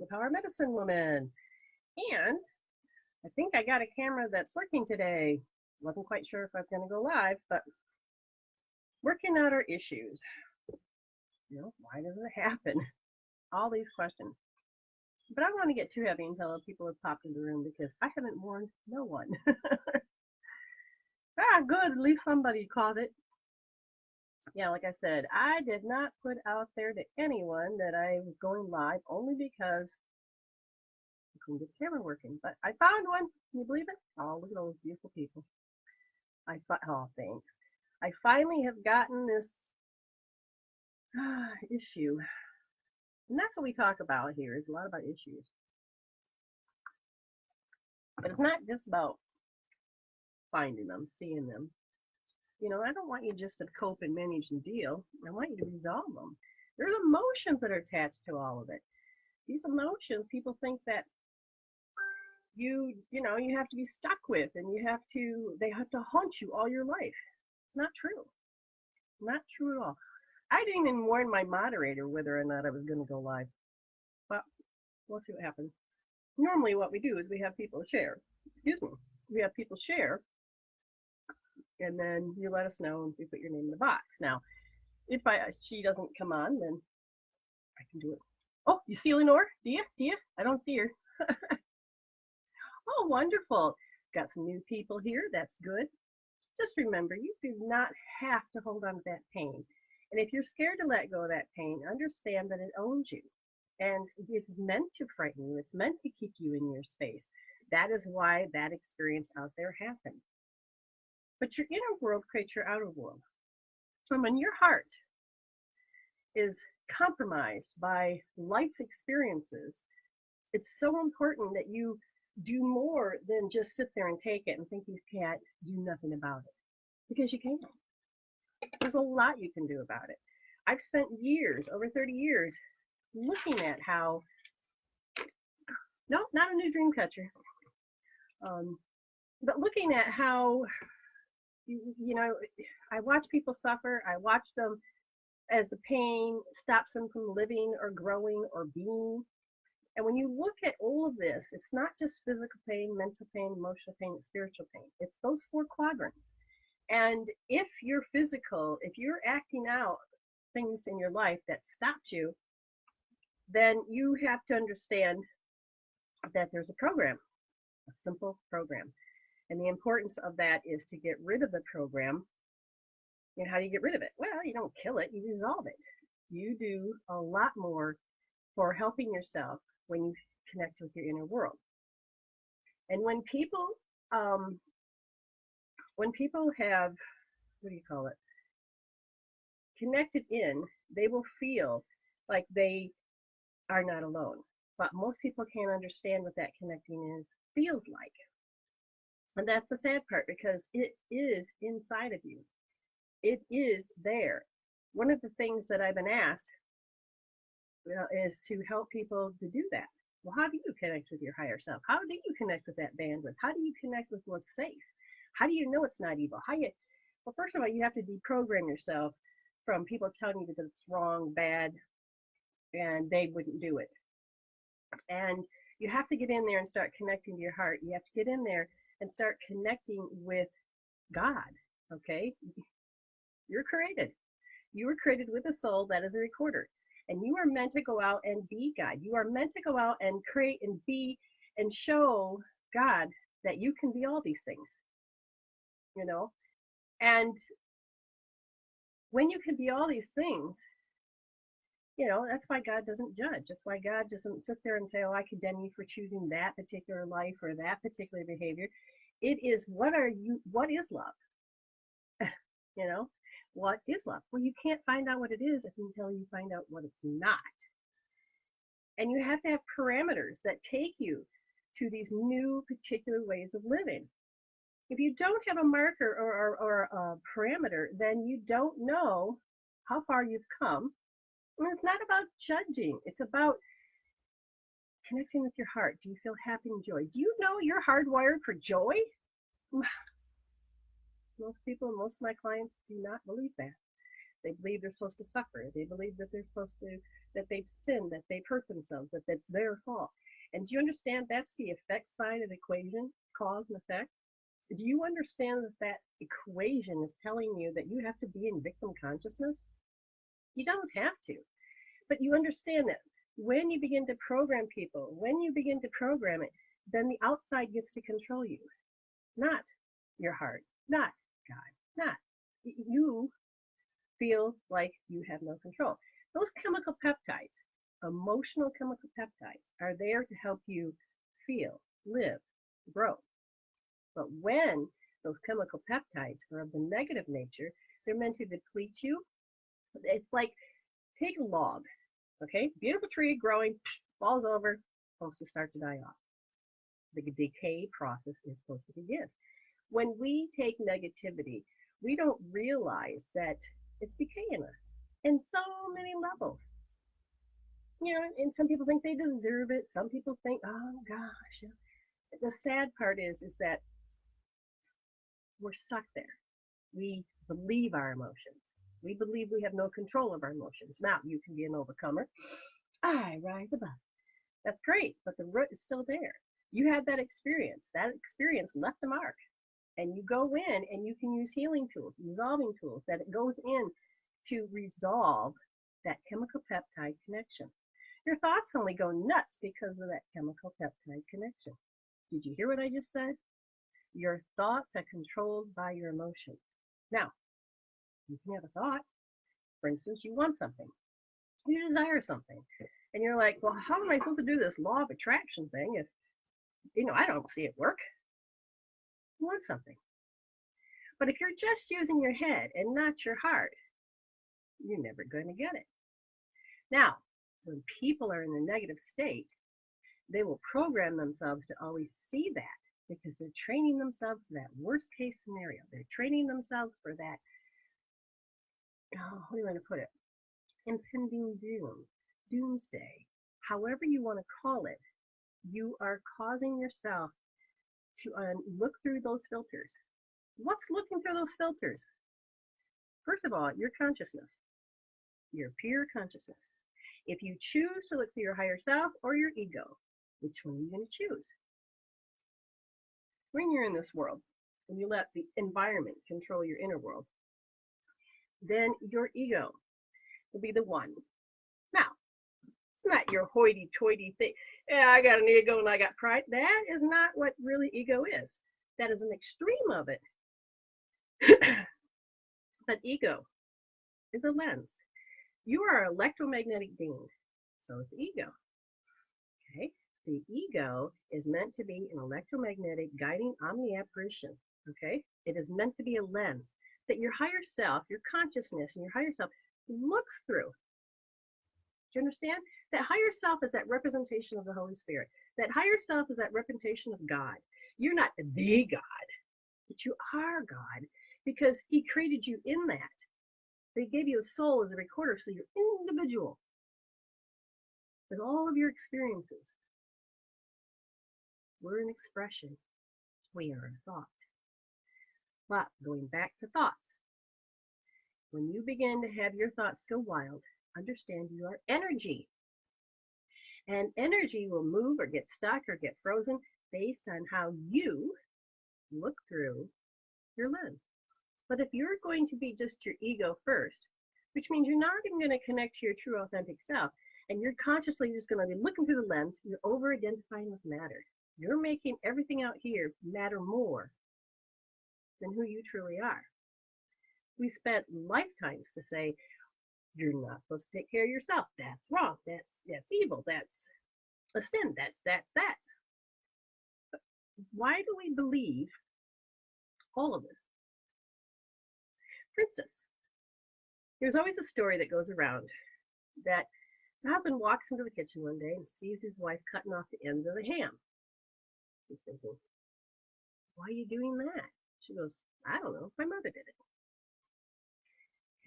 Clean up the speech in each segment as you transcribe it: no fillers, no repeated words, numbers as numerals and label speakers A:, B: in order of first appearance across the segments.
A: Power Medicine Woman. And I think I got a camera that's working today. Wasn't quite sure if I was going to go live, but working out our issues. Why does it happen? All these questions. But I don't want to get too heavy until people have popped in the room because I haven't warned no one. Good. At least somebody caught it. Yeah, like I said, I did not put out there to anyone that I was going live only because I couldn't get the camera working. But I found one. Can you believe it? Oh, look at those beautiful people. Oh, thanks. I finally have gotten this issue. And that's what we talk about here, is a lot about issues. But it's not just about finding them, seeing them. I don't want you just to cope and manage and deal. I want you to resolve them. There's emotions that are attached to all of it. These emotions, people think that you have to be stuck with, and they have to haunt you all your life. It's not true. Not true at all. I didn't even warn my moderator whether or not I was going to go live. But we'll see what happens. Normally what we do is we have people share. We have people share, and then you let us know and we put your name in the box. Now, if she doesn't come on, then I can do it. Oh, you see Lenore? Do you? I don't see her. Oh, wonderful. Got some new people here. That's good. Just remember, you do not have to hold on to that pain. And if you're scared to let go of that pain, understand that it owns you. And it's meant to frighten you. It's meant to keep you in your space. That is why that experience out there happened. But your inner world creates your outer world. And when your heart is compromised by life experiences, it's so important that you do more than just sit there and take it and think you can't do nothing about it. Because you can. There's a lot you can do about it. I've spent years, over 30 years, looking at how, no, not a new dream catcher, but looking at how, I watch people suffer. I watch them as the pain stops them from living or growing or being. And when you look at all of this, it's not just physical pain, mental pain, emotional pain, spiritual pain. It's those 4 quadrants. And if you're acting out things in your life that stopped you, then you have to understand that there's a program, a simple program. And the importance of that is to get rid of the program. And how do you get rid of it? Well, you don't kill it, you dissolve it. You do a lot more for helping yourself when you connect with your inner world. And when people have, connected in, they will feel like they are not alone. But most people can't understand what that connecting feels like. And that's the sad part, because it is inside of you. It is there. One of the things that I've been asked is to help people to do that. Well, how do you connect with your higher self? How do you connect with that bandwidth? How do you connect with what's safe? How do you know it's not evil? Well, first of all, you have to deprogram yourself from people telling you that it's wrong, bad, and they wouldn't do it. And you have to get in there and start connecting to your heart. You have to get in there and start connecting with God, okay? You're created. You were created with a soul that is a recorder. And you are meant to go out and be God. You are meant to go out and create and be and show God that you can be all these things, And when you can be all these things, that's why God doesn't judge. That's why God doesn't sit there and say, oh, I condemn you for choosing that particular life or that particular behavior. It is, what is love? What is love? Well, you can't find out what it is until you find out what it's not. And you have to have parameters that take you to these new particular ways of living. If you don't have a marker or a parameter, then you don't know how far you've come. And it's not about judging. It's about connecting with your heart. Do you feel happy and joy? Do you know you're hardwired for joy? Most people, most of my clients do not believe that. They believe they're supposed to suffer. They believe that they're supposed to that they've sinned, that they've hurt themselves, that that's their fault. And do you understand that's the effect side of the equation, cause and effect? Do you understand that that equation is telling you that you have to be in victim consciousness? You don't have to, but you understand that when you begin to program people, when you begin to program it, then the outside gets to control you, not your heart, not God, not you feel like you have no control. Those chemical peptides, emotional chemical peptides, are there to help you feel, live, grow. But when those chemical peptides are of the negative nature, they're meant to deplete you. It's like, take a log, okay? Beautiful tree growing, falls over, supposed to start to die off. The decay process is supposed to begin. When we take negativity, we don't realize that it's decaying us in so many levels. You know, and some people think they deserve it. Some people think, oh gosh. The sad part is that we're stuck there. We believe our emotions. We believe we have no control of our emotions. Now, you can be an overcomer. I rise above. That's great, but the root is still there. You had that experience. That experience left a mark. And you go in and you can use healing tools, resolving tools, that it goes in to resolve that chemical peptide connection. Your thoughts only go nuts because of that chemical peptide connection. Did you hear what I just said? Your thoughts are controlled by your emotions. Now, you can have a thought. For instance, you want something. You desire something. And you're like, well, how am I supposed to do this law of attraction thing if, I don't see it work? You want something. But if you're just using your head and not your heart, you're never going to get it. Now, when people are in a negative state, they will program themselves to always see that because they're training themselves for that worst case scenario. They're training themselves for that, how do you want to put it? Impending doom, doomsday, however you want to call it. You are causing yourself to look through those filters. What's looking through those filters? First of all, your consciousness, your pure consciousness. If you choose to look through your higher self or your ego, which one are you going to choose? When you're in this world, when you let the environment control your inner world, then your ego will be the one. Now, it's not your hoity-toity thing. Yeah, I got an ego and I got pride. That is not what really ego is. That is an extreme of it. But ego is a lens. You are an electromagnetic being. So is the ego. Okay? The ego is meant to be an electromagnetic guiding omni-apparition. Okay? It is meant to be a lens that your higher self, your consciousness, and your higher self looks through. Do you understand? That higher self is that representation of the Holy Spirit. That higher self is that representation of God. You're not the God, but you are God because He created you in that. They gave you a soul as a recorder, so you're individual with all of your experiences. We're an expression. We are a thought. But going back to thoughts, when you begin to have your thoughts go wild, understand you are energy. And energy will move or get stuck or get frozen based on how you look through your lens. But if you're going to be just your ego first, which means you're not even going to connect to your true authentic self, and you're consciously just going to be looking through the lens, you're over-identifying with matter. You're making everything out here matter more than who you truly are. We spent lifetimes to say, you're not supposed to take care of yourself. That's wrong. That's evil. That's a sin. That's. But why do we believe all of this? For instance, there's always a story that goes around that the husband walks into the kitchen one day and sees his wife cutting off the ends of the ham. He's thinking, why are you doing that? She goes, I don't know. My mother did it.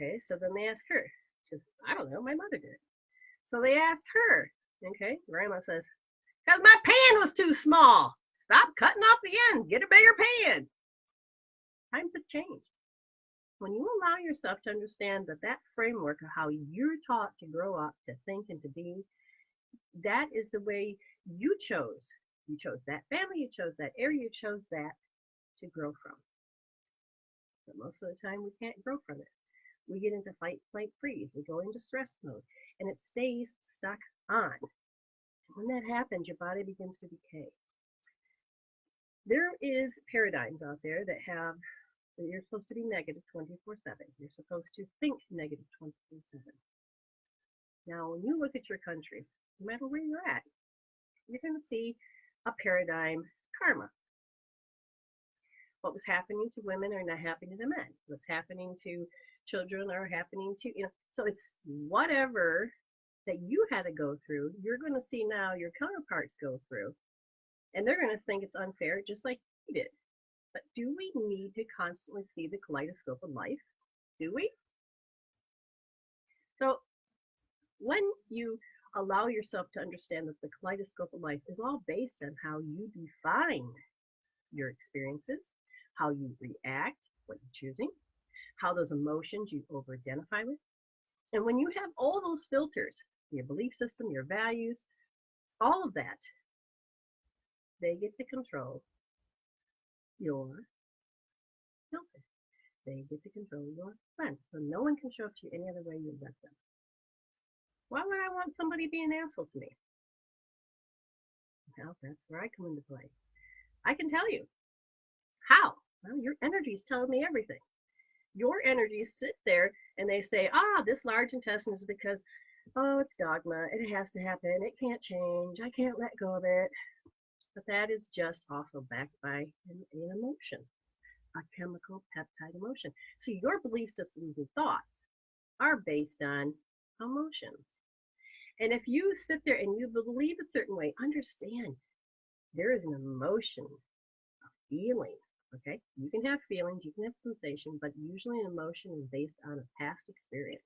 A: Okay, so then they ask her. She goes, I don't know. My mother did it. So they asked her. Okay, Grandma says, because my pan was too small. Stop cutting off the ends. Get a bigger pan. Times have changed. When you allow yourself to understand that that framework of how you're taught to grow up, to think, and to be, that is the way you chose. You chose that family, you chose that area, you chose that to grow from. But most of the time, we can't grow from it. We get into fight, flight, freeze. We go into stress mode, and it stays stuck on. When that happens, your body begins to decay. There is paradigms out there that have that you're supposed to be negative 24/7. You're supposed to think negative 24/7. Now, when you look at your country, no matter where you're at, you're going to see a paradigm karma. What was happening to women are not happening to men. What's happening to children are happening to, so it's whatever that you had to go through, you're going to see now your counterparts go through. And they're going to think it's unfair, just like you did. But do we need to constantly see the kaleidoscope of life? Do we? So when you allow yourself to understand that the kaleidoscope of life is all based on how you define your experiences, how you react, what you're choosing, how those emotions you over identify with. And when you have all those filters, your belief system, your values, all of that, they get to control your filter. They get to control your lens. So no one can show up to you any other way you let them. Why would I want somebody to be an asshole to me? Well, that's where I come into play. I can tell you. How? Well, your energy is telling me everything. Your energies sit there and they say, this large intestine is because, it's dogma. It has to happen. It can't change. I can't let go of it. But that is just also backed by an emotion, a chemical peptide emotion. So your belief systems and thoughts are based on emotions. And if you sit there and you believe a certain way, understand there is an emotion, a feeling. Okay, you can have feelings, you can have sensation, but usually an emotion is based on a past experience.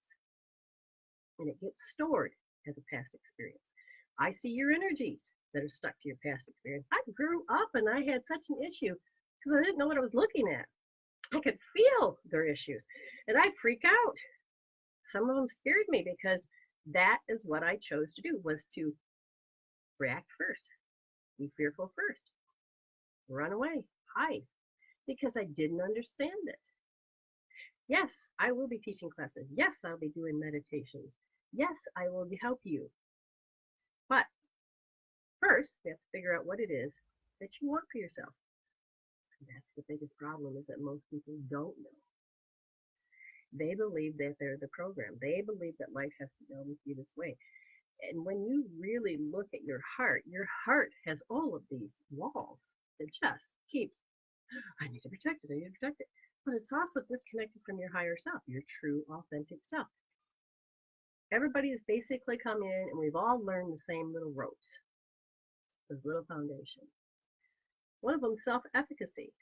A: And it gets stored as a past experience. I see your energies that are stuck to your past experience. I grew up and I had such an issue because I didn't know what I was looking at. I could feel their issues and I'd freak out. Some of them scared me because that is what I chose to do, was to react first, be fearful first, run away, hide, because I didn't understand it. Yes, I will be teaching classes. Yes, I'll be doing meditations. Yes, I will help you. But first, we have to figure out what it is that you want for yourself. And that's the biggest problem, is that most people don't know. They believe that they're the program. They believe that life has to go with you this way. And when you really look at your heart has all of these walls that just keeps, I need to protect it, I need to protect it. But it's also disconnected from your higher self, your true, authentic self. Everybody has basically come in and we've all learned the same little ropes, those little foundations. One of them is self-efficacy.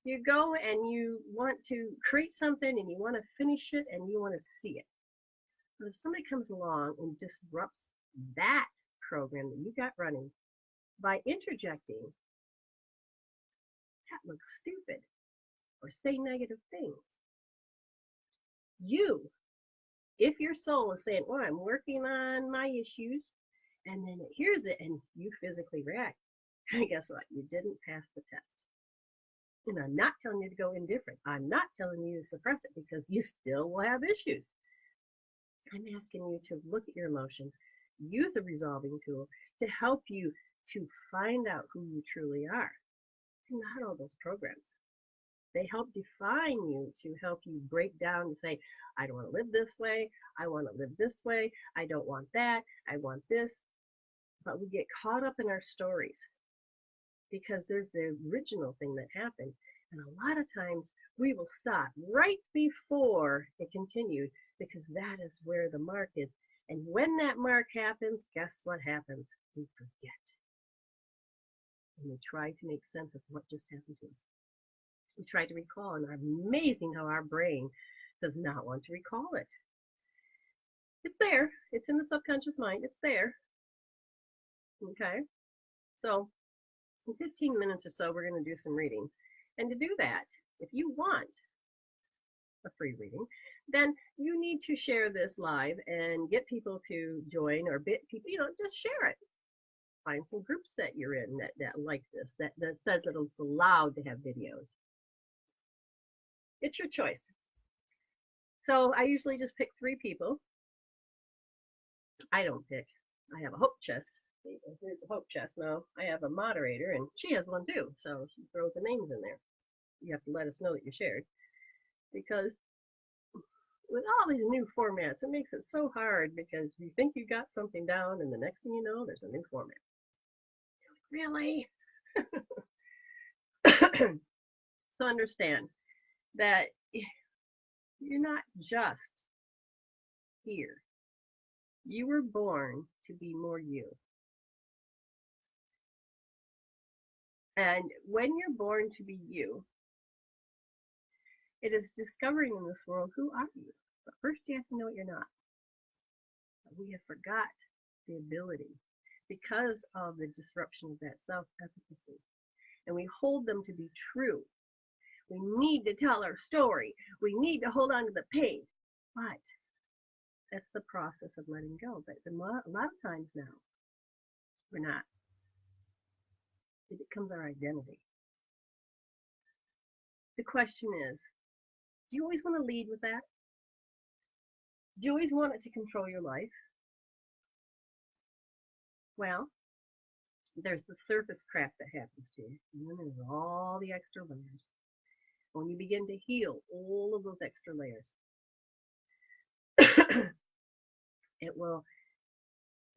A: You go and you want to create something and you want to finish it and you want to see it. But if somebody comes along and disrupts that program that you got running by interjecting, that looks stupid, or say negative things. You, if your soul is saying, well, I'm working on my issues, and then it hears it and you physically react, guess what? You didn't pass the test. And I'm not telling you to go indifferent. I'm not telling you to suppress it, because you still will have issues. I'm asking you to look at your emotions, use a resolving tool to help you to find out who you truly are. And not all those programs. They help define you to help you break down and say, I don't want to live this way. I want to live this way. I don't want that. I want this. But we get caught up in our stories because there's the original thing that happened. And a lot of times we will stop right before it continued, because that is where the mark is. And when that mark happens, guess what happens? We forget. And we try to make sense of what just happened to us. We try to recall, and it's amazing how our brain does not want to recall it. It's there. It's in the subconscious mind. It's there. Okay? So in 15 minutes or so, we're going to do some reading. And to do that, if you want, a free reading, then you need to share this live and get people to join or bit people, just share it. Find some groups that you're in that like this, that says that it's allowed to have videos. It's your choice. So I usually just pick 3 people. I don't pick. I have a hope chest. Here's a hope chest. Now I have a moderator, and she has one too. So she throws the names in there. You have to let us know that you shared, because with all these new formats, it makes it so hard, because you think you got something down, and the next thing you know, there's a new format. Really? So understand that you're not just here. You were born to be more you. And when you're born to be you, it is discovering in this world, who are you? But first you have to know what you're not. We have forgot the ability because of the disruption of that self-efficacy. And we hold them to be true. We need to tell our story. We need to hold on to the pain. But that's the process of letting go. But a lot of times now, we're not. It becomes our identity. The question is, do you always want to lead with that? Do you always want it to control your life? Well, there's the surface crap that happens to you, and then there's all the extra layers. When you begin to heal all of those extra layers,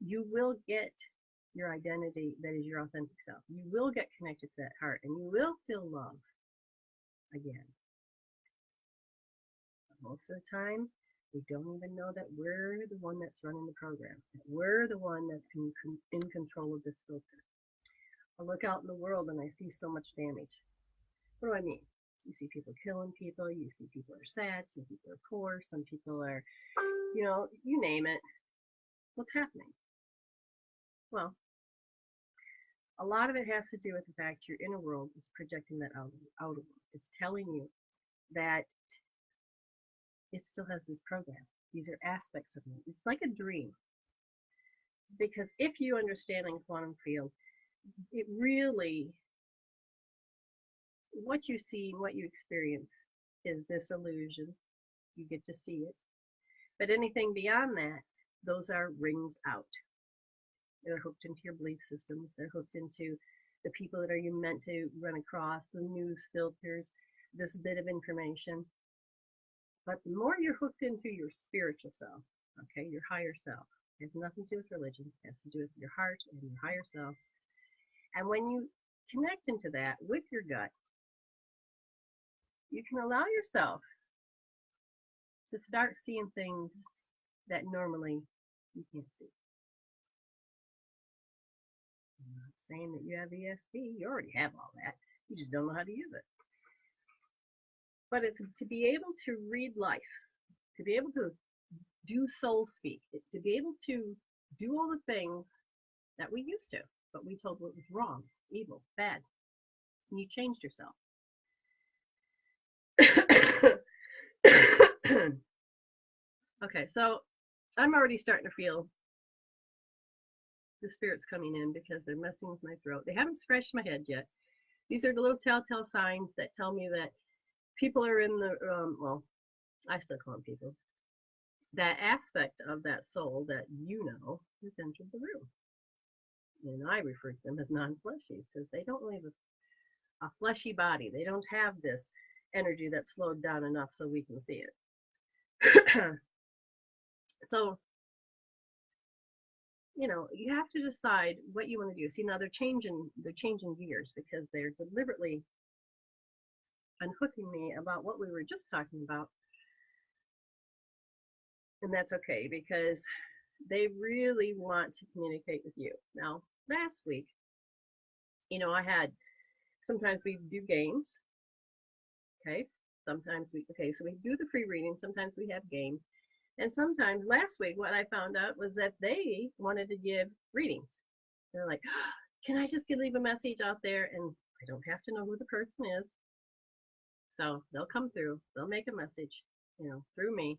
A: you will get your identity that is your authentic self. You will get connected to that heart, and you will feel love again. But most of the time, we don't even know that we're the one that's running the program, that we're the one that's in control of this filter. I look out in the world and I see so much damage. What do I mean? You see people killing people, you see people are sad, some people are poor, some people are, you name it. What's happening? Well, a lot of it has to do with the fact your inner world is projecting that outer world. It's telling you that it still has this program. These are aspects of it. It's like a dream. Because if you understand in quantum field, it really, what you see and what you experience is this illusion. You get to see it. But anything beyond that, those are rings out. They're hooked into your belief systems. They're hooked into the people that are you meant to run across, the news filters, this bit of information. But the more you're hooked into your spiritual self, okay, your higher self, it has nothing to do with religion. It has to do with your heart and your higher self. And when you connect into that with your gut, you can allow yourself to start seeing things that normally you can't see. I'm not saying that you have ESP. You already have all that. You just don't know how to use it. But it's to be able to read life, to be able to do soul speak, to be able to do all the things that we used to, but we told what was wrong, evil, bad. And you changed yourself. Okay, so I'm already starting to feel the spirits coming in because they're messing with my throat. They haven't scratched my head yet. These are the little telltale signs that tell me that people are in the, I still call them people. That aspect of that soul that has entered the room. And I refer to them as non-fleshies because they don't really have a fleshy body. They don't have this energy that's slowed down enough so we can see it. So, you have to decide what you want to do. See, now they're changing gears because they're deliberately unhooking me about what we were just talking about. And that's okay because they really want to communicate with you. Now, last week, sometimes we do games. Okay. So we do the free reading. Sometimes we have games. And sometimes last week, what I found out was that they wanted to give readings. They're like, can I just leave a message out there? And I don't have to know who the person is. So they'll come through, they'll make a message, through me,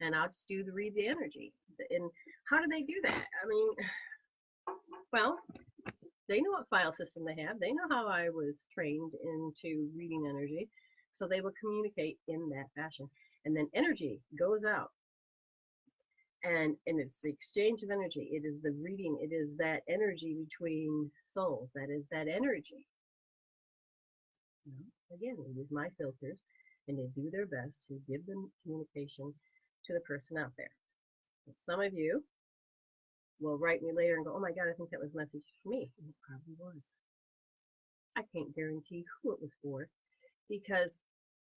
A: and I'll just read the energy. And how do they do that? I mean, well, they know what file system they have. They know how I was trained into reading energy. So they will communicate in that fashion. And then energy goes out. And it's the exchange of energy. It is the reading. It is that energy between souls. That is that energy. Again, they use my filters, and they do their best to give them communication to the person out there. Some of you will write me later and go, oh my God, I think that was a message for me. And it probably was. I can't guarantee who it was for, because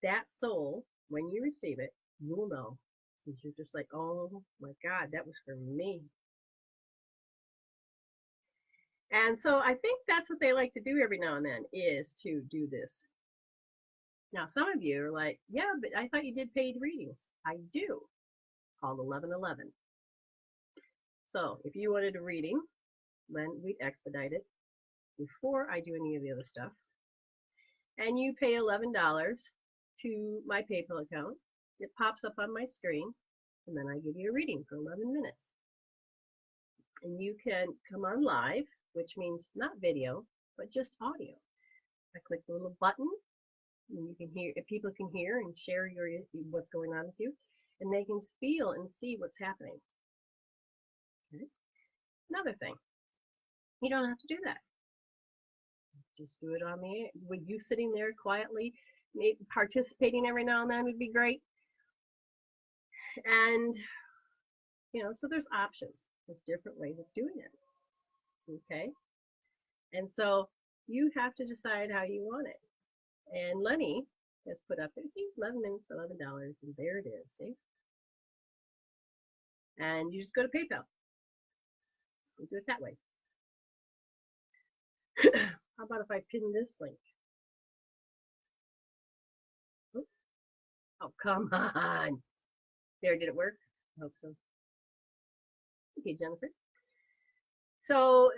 A: that soul, when you receive it, you will know. Because you're just like, oh my God, that was for me. And so I think that's what they like to do every now and then, is to do this. Now, some of you are like, yeah, but I thought you did paid readings. I do, called 1111. So if you wanted a reading, then we'd expedite it before I do any of the other stuff. And you pay $11 to my PayPal account. It pops up on my screen, and then I give you a reading for 11 minutes. And you can come on live, which means not video, but just audio. I click the little button, and you can hear, people can hear and share what's going on with you, and they can feel and see what's happening. Okay. Another thing, you don't have to do that. Just do it on the air. With you sitting there quietly, participating every now and then would be great. And, so there's options. There's different ways of doing it. Okay. And so you have to decide how you want it. And Lenny has put up, see, 11 minutes, $11, and there it is, see? And you just go to PayPal. You do it that way. How about if I pin this link? Oh, come on. There, did it work? I hope so. Okay, Jennifer. So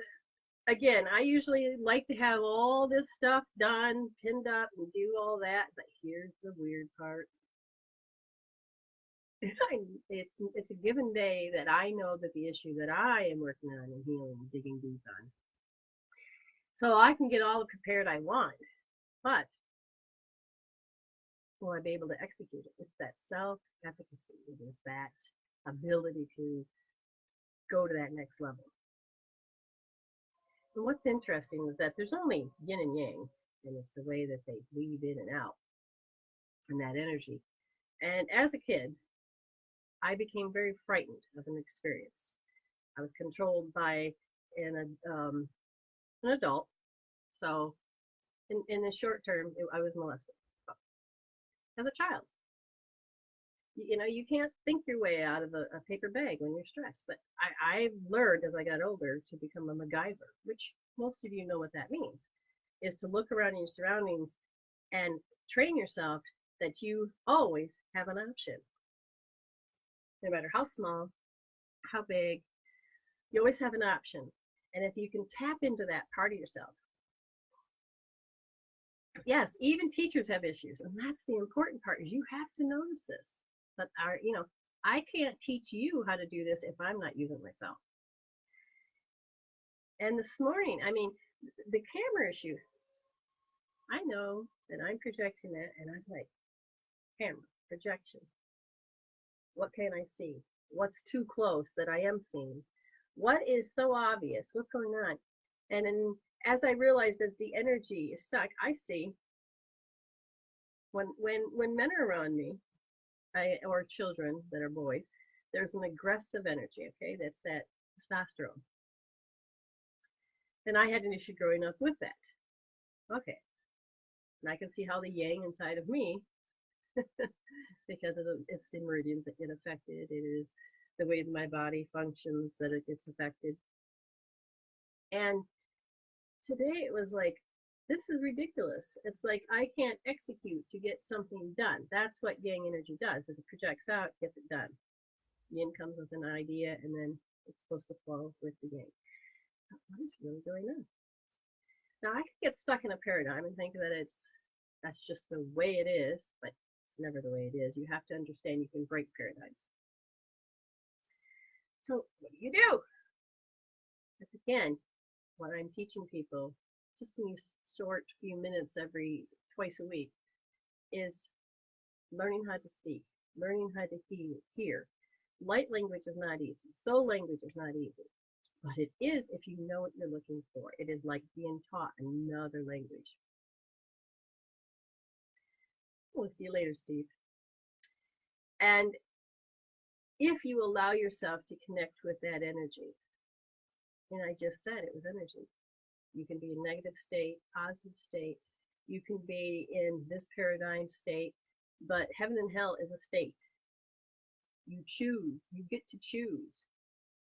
A: again, I usually like to have all this stuff done, pinned up, and do all that, but here's the weird part. It's a given day that I know that the issue that I am working on and healing, digging deep on. So I can get all the prepared I want, but will I be able to execute it? It's that self-efficacy. It is that ability to go to that next level. And what's interesting is that there's only yin and yang, and it's the way that they weave in and out and that energy. And as a kid, I became very frightened of an experience. I was controlled by an adult. So in the short term, I was molested as a child. You can't think your way out of a paper bag when you're stressed. But I've learned as I got older to become a MacGyver, which most of you know what that means, is to look around in your surroundings and train yourself that you always have an option. No matter how small, how big, you always have an option. And if you can tap into that part of yourself. Yes, even teachers have issues. And that's the important part, is you have to notice this. But I can't teach you how to do this if I'm not using myself. And this morning, the camera issue, I know that I'm projecting that, and I'm like, camera, projection. What can I see? What's too close that I am seeing? What is so obvious? What's going on? And then as I realize as the energy is stuck, I see when men are around me, or children that are boys, there's an aggressive energy, okay? That's that testosterone. And I had an issue growing up with that. Okay. And I can see how the yang inside of me, because it's the meridians that get affected. It is the way my body functions that it gets affected. And today it was like, this is ridiculous. It's like I can't execute to get something done. That's what yang energy does. Is it projects out, gets it done. Yin comes with an idea, and then it's supposed to flow with the yang. What is really going on? Now, I could get stuck in a paradigm and think that it's That's just the way it is, but it's never the way it is. You have to understand you can break paradigms. So what do? That's again what I'm teaching people just in these short few minutes twice a week is learning how to speak, learning how to hear. Light language is not easy. Soul language is not easy. But it is if you know what you're looking for. It is like being taught another language. We'll see you later, Steve. And if you allow yourself to connect with that energy, and I just said it was energy. You can be in negative state, positive state. You can be in this paradigm state, but heaven and hell is a state. You choose. You get to choose.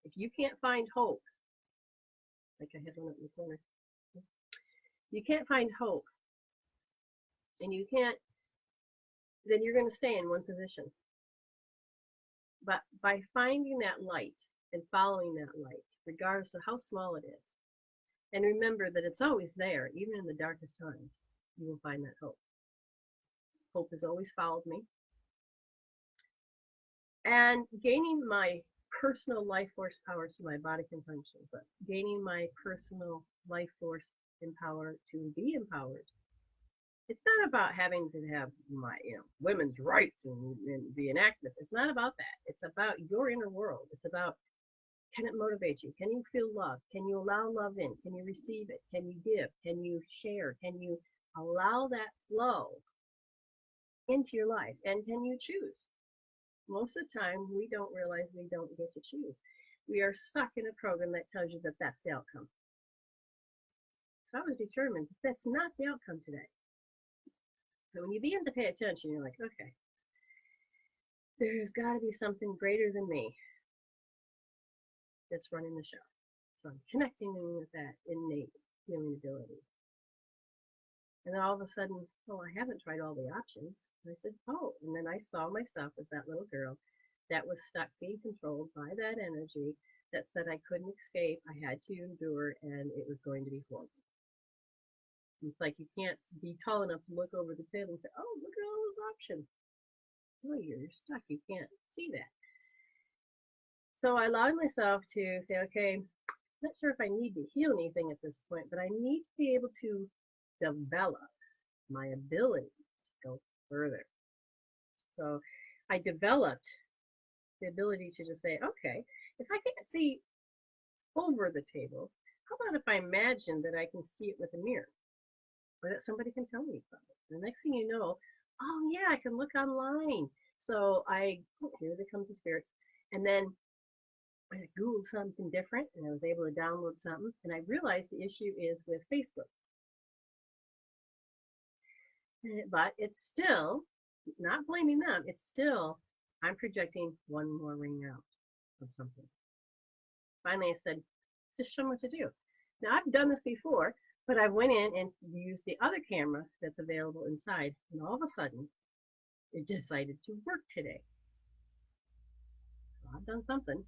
A: If you can't find hope, like I had one up in the corner, you can't find hope, and you can't, then you're going to stay in one position. But by finding that light and following that light, regardless of how small it is, and remember that it's always there, even in the darkest times, you will find that hope. Hope has always followed me. And gaining my personal life force power so my body can function, but gaining my personal life force and power to be empowered. It's not about having to have my women's rights and be an activist. It's not about that. It's about your inner world. It's about, can it motivate you? Can you feel love? Can you allow love in? Can you receive it? Can you give? Can you share? Can you allow that flow into your life? And can you choose? Most of the time, we don't realize we don't get to choose. We are stuck in a program that tells you that that's the outcome. So I was determined that that's not the outcome today. So when you begin to pay attention, you're like, okay, there's got to be something greater than me that's running the show. So I'm connecting with that innate healing ability. And then all of a sudden, oh, I haven't tried all the options. And I said, oh, and then I saw myself as that little girl that was stuck being controlled by that energy that said I couldn't escape, I had to endure, and it was going to be horrible. It's like you can't be tall enough to look over the table and say, oh, look at all those options. No, you're stuck. You can't see that. So I allowed myself to say, okay, I'm not sure if I need to heal anything at this point, but I need to be able to develop my ability to go further. So I developed the ability to just say, okay, if I can't see over the table, how about if I imagine that I can see it with a mirror? Or that somebody can tell me about it. The next thing you know, oh yeah, I can look online. So here comes the spirits. And then I Googled something different and I was able to download something. And I realized the issue is with Facebook. But it's still, not blaming them, it's still, I'm projecting one more ring out of something. Finally, I said, just show them what to do. Now, I've done this before, but I went in and used the other camera that's available inside, and all of a sudden, it decided to work today. So I've done something.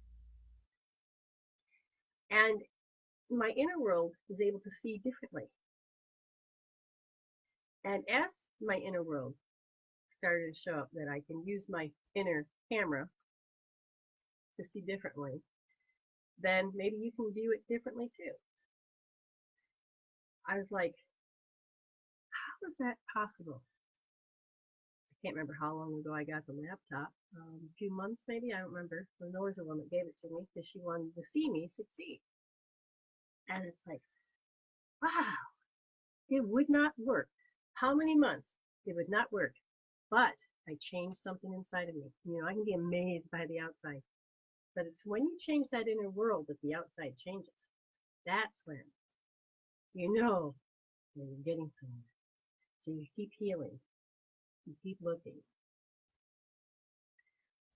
A: And my inner world is able to see differently. And as my inner world started to show up that I can use my inner camera to see differently, then maybe you can view it differently too. I was like, how is that possible? I can't remember how long ago I got the laptop. A few months maybe, I don't remember. Nora's the one that gave it to me because she wanted to see me succeed. And it's like, wow, it would not work. How many months? It would not work. But I changed something inside of me. I can be amazed by the outside. But it's when you change that inner world that the outside changes. That's when you're getting somewhere. So you keep healing. You keep looking.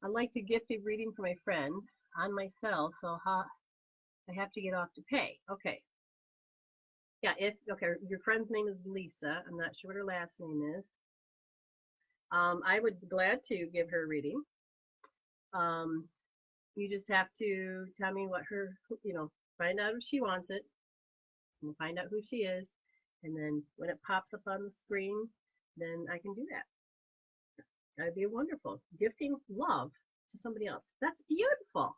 A: I'd like to gift a reading for my friend on myself, so I have to get off to pay. Okay. Yeah, your friend's name is Lisa. I'm not sure what her last name is. I would be glad to give her a reading. You just have to tell me what find out if she wants it. We'll find out who she is. And then when it pops up on the screen, then I can do that. That'd be wonderful. Gifting love to somebody else. That's beautiful.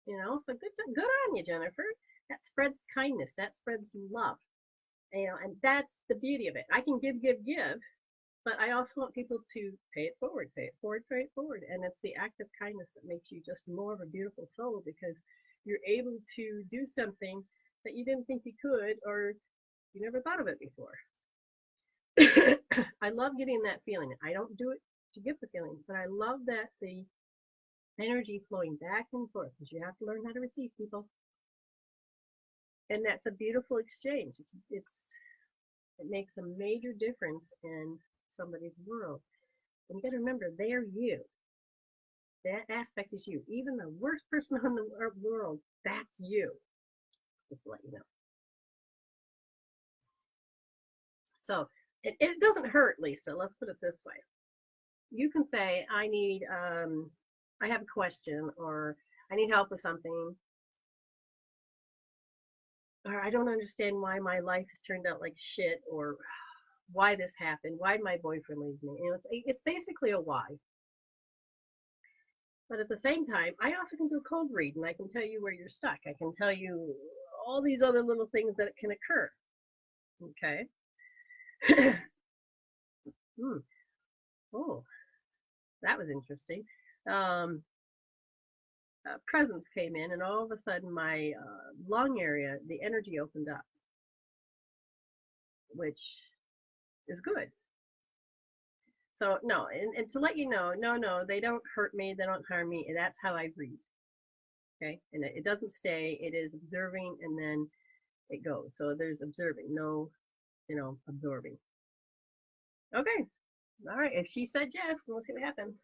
A: So good on you, Jennifer. That spreads kindness. That spreads love. And that's the beauty of it. I can give, but I also want people to pay it forward, pay it forward, pay it forward. And it's the act of kindness that makes you just more of a beautiful soul, because you're able to do something that you didn't think you could, or you never thought of it before. I love getting that feeling. I don't do it to get the feeling, but I love that the energy flowing back and forth, because you have to learn how to receive, people. And that's a beautiful exchange. It makes a major difference in somebody's world. And you got to remember, they're you. That aspect is you. Even the worst person in the world, that's you. Just to let you know. So it doesn't hurt, Lisa. Let's put it this way. You can say, I have a question, or I need help with something, or I don't understand why my life has turned out like shit, or why this happened, why did my boyfriend leave me? It's basically a why. But at the same time, I also can do a cold read, and I can tell you where you're stuck. I can tell you all these other little things that can occur. Okay. Oh, that was interesting. Presence came in, and all of a sudden my lung area, the energy opened up, which is good. So no, and to let you know, no, they don't hurt me, they don't harm me. That's how I breathe. Okay, and it doesn't stay. It is observing, and then it goes. So there's observing, no, absorbing. Okay, all right. If she said yes, we'll see what happens.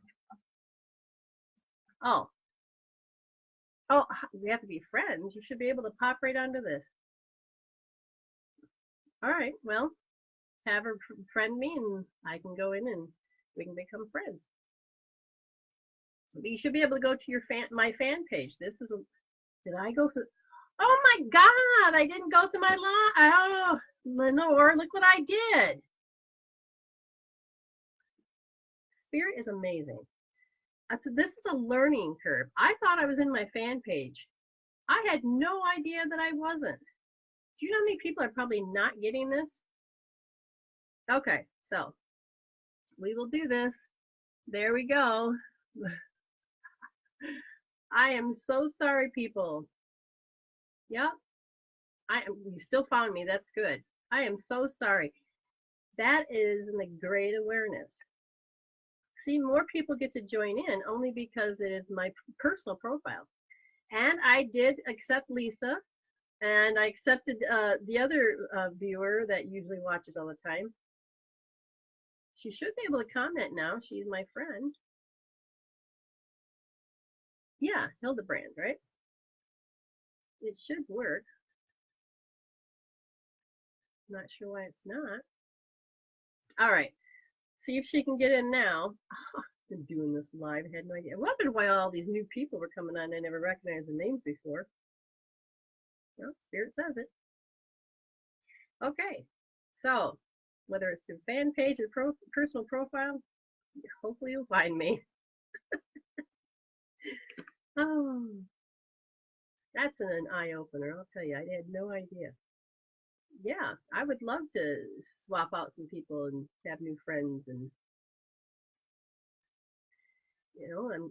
A: Oh, we have to be friends. You should be able to pop right onto this. All right, well, have her friend me, and I can go in and we can become friends. But you should be able to go to my fan page. Did I go through? Oh my God, I didn't go through my life. Oh, Lenore, look what I did. Spirit is amazing. This is a learning curve. I thought I was in my fan page. I had no idea that I wasn't. Do you know how many people are probably not getting this? Okay, so we will do this. There we go. I am so sorry, people. Yep. You still found me. That's good. I am so sorry. That is a great awareness. See, more people get to join in only because it is my personal profile. And I did accept Lisa, and I accepted the other viewer that usually watches all the time. She should be able to comment now. She's my friend. Yeah, Hildebrand, right? It should work. Not sure why it's not. All right. See if she can get in now. Oh, I've been doing this live. I had no idea. I wondered why all these new people were coming on. I never recognized the names before. Well, Spirit says it. Okay. So, whether it's through fan page or personal profile, hopefully you'll find me. Oh, that's an eye-opener. I'll tell you, I had no idea. Yeah, I would love to swap out some people and have new friends, and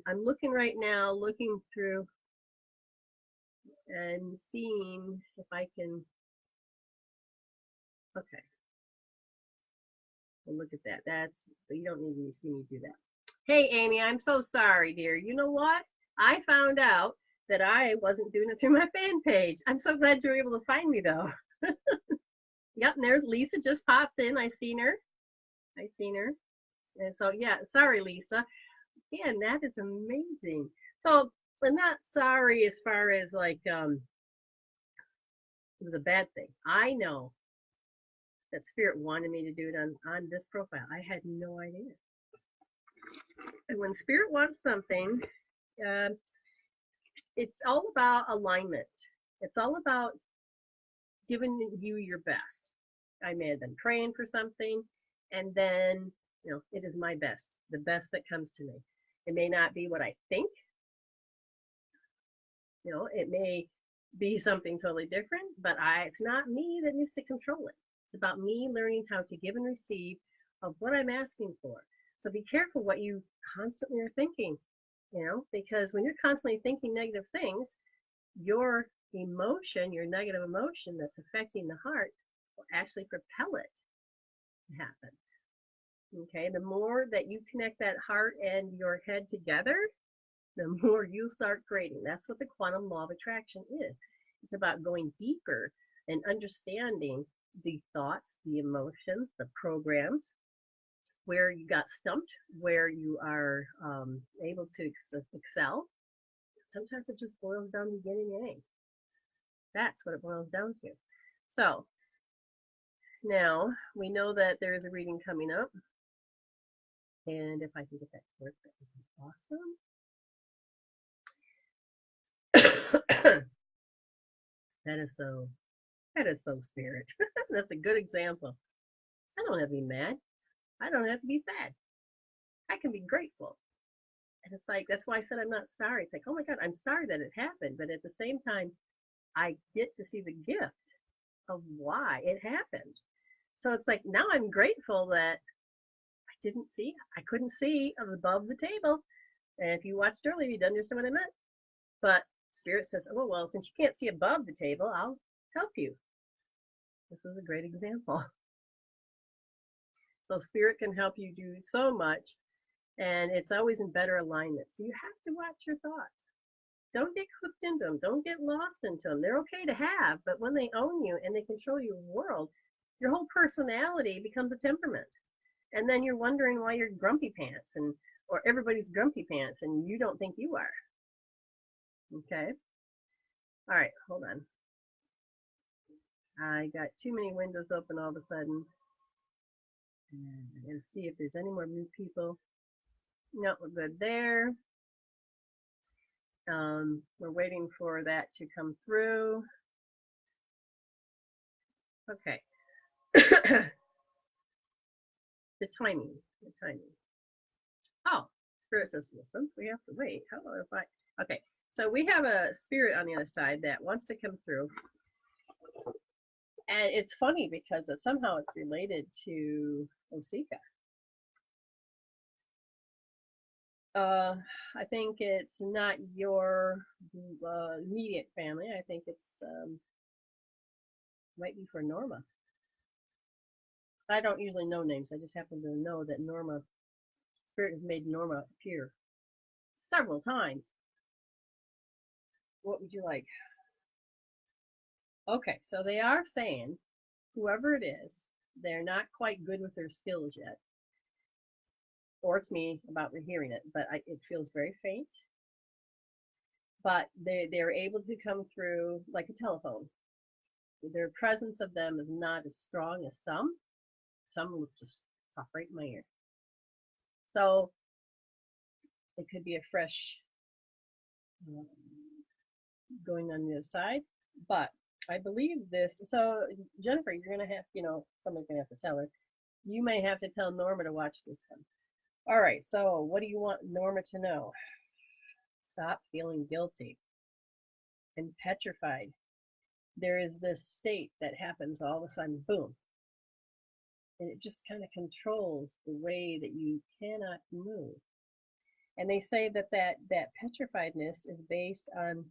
A: I'm looking right now, looking through and seeing if I can. Okay. Well, look at that. You don't need to see me do that. Hey, Amy, I'm so sorry, dear. You know what? I found out that I wasn't doing it through my fan page. I'm so glad you were able to find me, though. Yep, and there's Lisa just popped in. I seen her. And so, yeah, sorry, Lisa. Man, that is amazing. So, I'm not sorry as far as like it was a bad thing. I know that Spirit wanted me to do it on this profile. I had no idea. And when Spirit wants something, it's all about alignment. It's all about giving you your best. I may have been praying for something, And then, it is my best, the best that comes to me. It may not be what I think, it may be something totally different, but it's not me that needs to control it. It's about me learning how to give and receive of what I'm asking for. So be careful what you constantly are thinking, because when you're constantly thinking negative things, your emotion, your negative emotion that's affecting the heart will actually propel it to happen. Okay, the more that you connect that heart and your head together, the more you start creating. That's what the quantum law of attraction is. It's about going deeper and understanding the thoughts, the emotions, the programs, where you got stumped, where you are able to excel. Sometimes it just boils down to yin and yang. That's what it boils down to. So now we know that there is a reading coming up. And if I can get that to work, that would be awesome. That is so spirit. That's a good example. I don't have to be mad. I don't have to be sad. I can be grateful. And it's like, that's why I said I'm not sorry. It's like, oh my God, I'm sorry that it happened. But at the same time, I get to see the gift of why it happened. So it's like, now I'm grateful that I couldn't see above the table. And if you watched earlier, you'd understand what I meant. But Spirit says, oh, well, since you can't see above the table, I'll help you. This is a great example. So Spirit can help you do so much, and it's always in better alignment. So you have to watch your thoughts. Don't get hooked into them. Don't get lost into them. They're okay to have, but when they own you and they control your world, your whole personality becomes a temperament. And then you're wondering why you're grumpy pants, or everybody's grumpy pants, and you don't think you are. Okay. All right, hold on. I got too many windows open all of a sudden. And I'm going to see if there's any more new people. No, we're good there. We're waiting for that to come through. Okay. The timing. Oh, Spirit says, well, since we have to wait, how about if I... Okay, so we have a spirit on the other side that wants to come through. And it's funny because somehow it's related to Osika. I think it's not your immediate family. I think it's might be for Norma. I don't usually know names. I just happen to know that Norma, Spirit has made Norma appear several times. What would you like? Okay, so they are saying, whoever it is, they're not quite good with their skills yet. Or it's me about hearing it, but it feels very faint. But they're able to come through like a telephone. Their presence of them is not as strong as some. Some look just pop right in my ear. So it could be a fresh going on the other side. But I believe this. So Jennifer, you're gonna have, somebody's gonna have to tell her. You may have to tell Norma to watch this one. All right. So what do you want Norma to know? Stop feeling guilty and petrified. There is this state that happens all of a sudden, boom. And it just kind of controls the way that you cannot move. And they say that petrifiedness is based on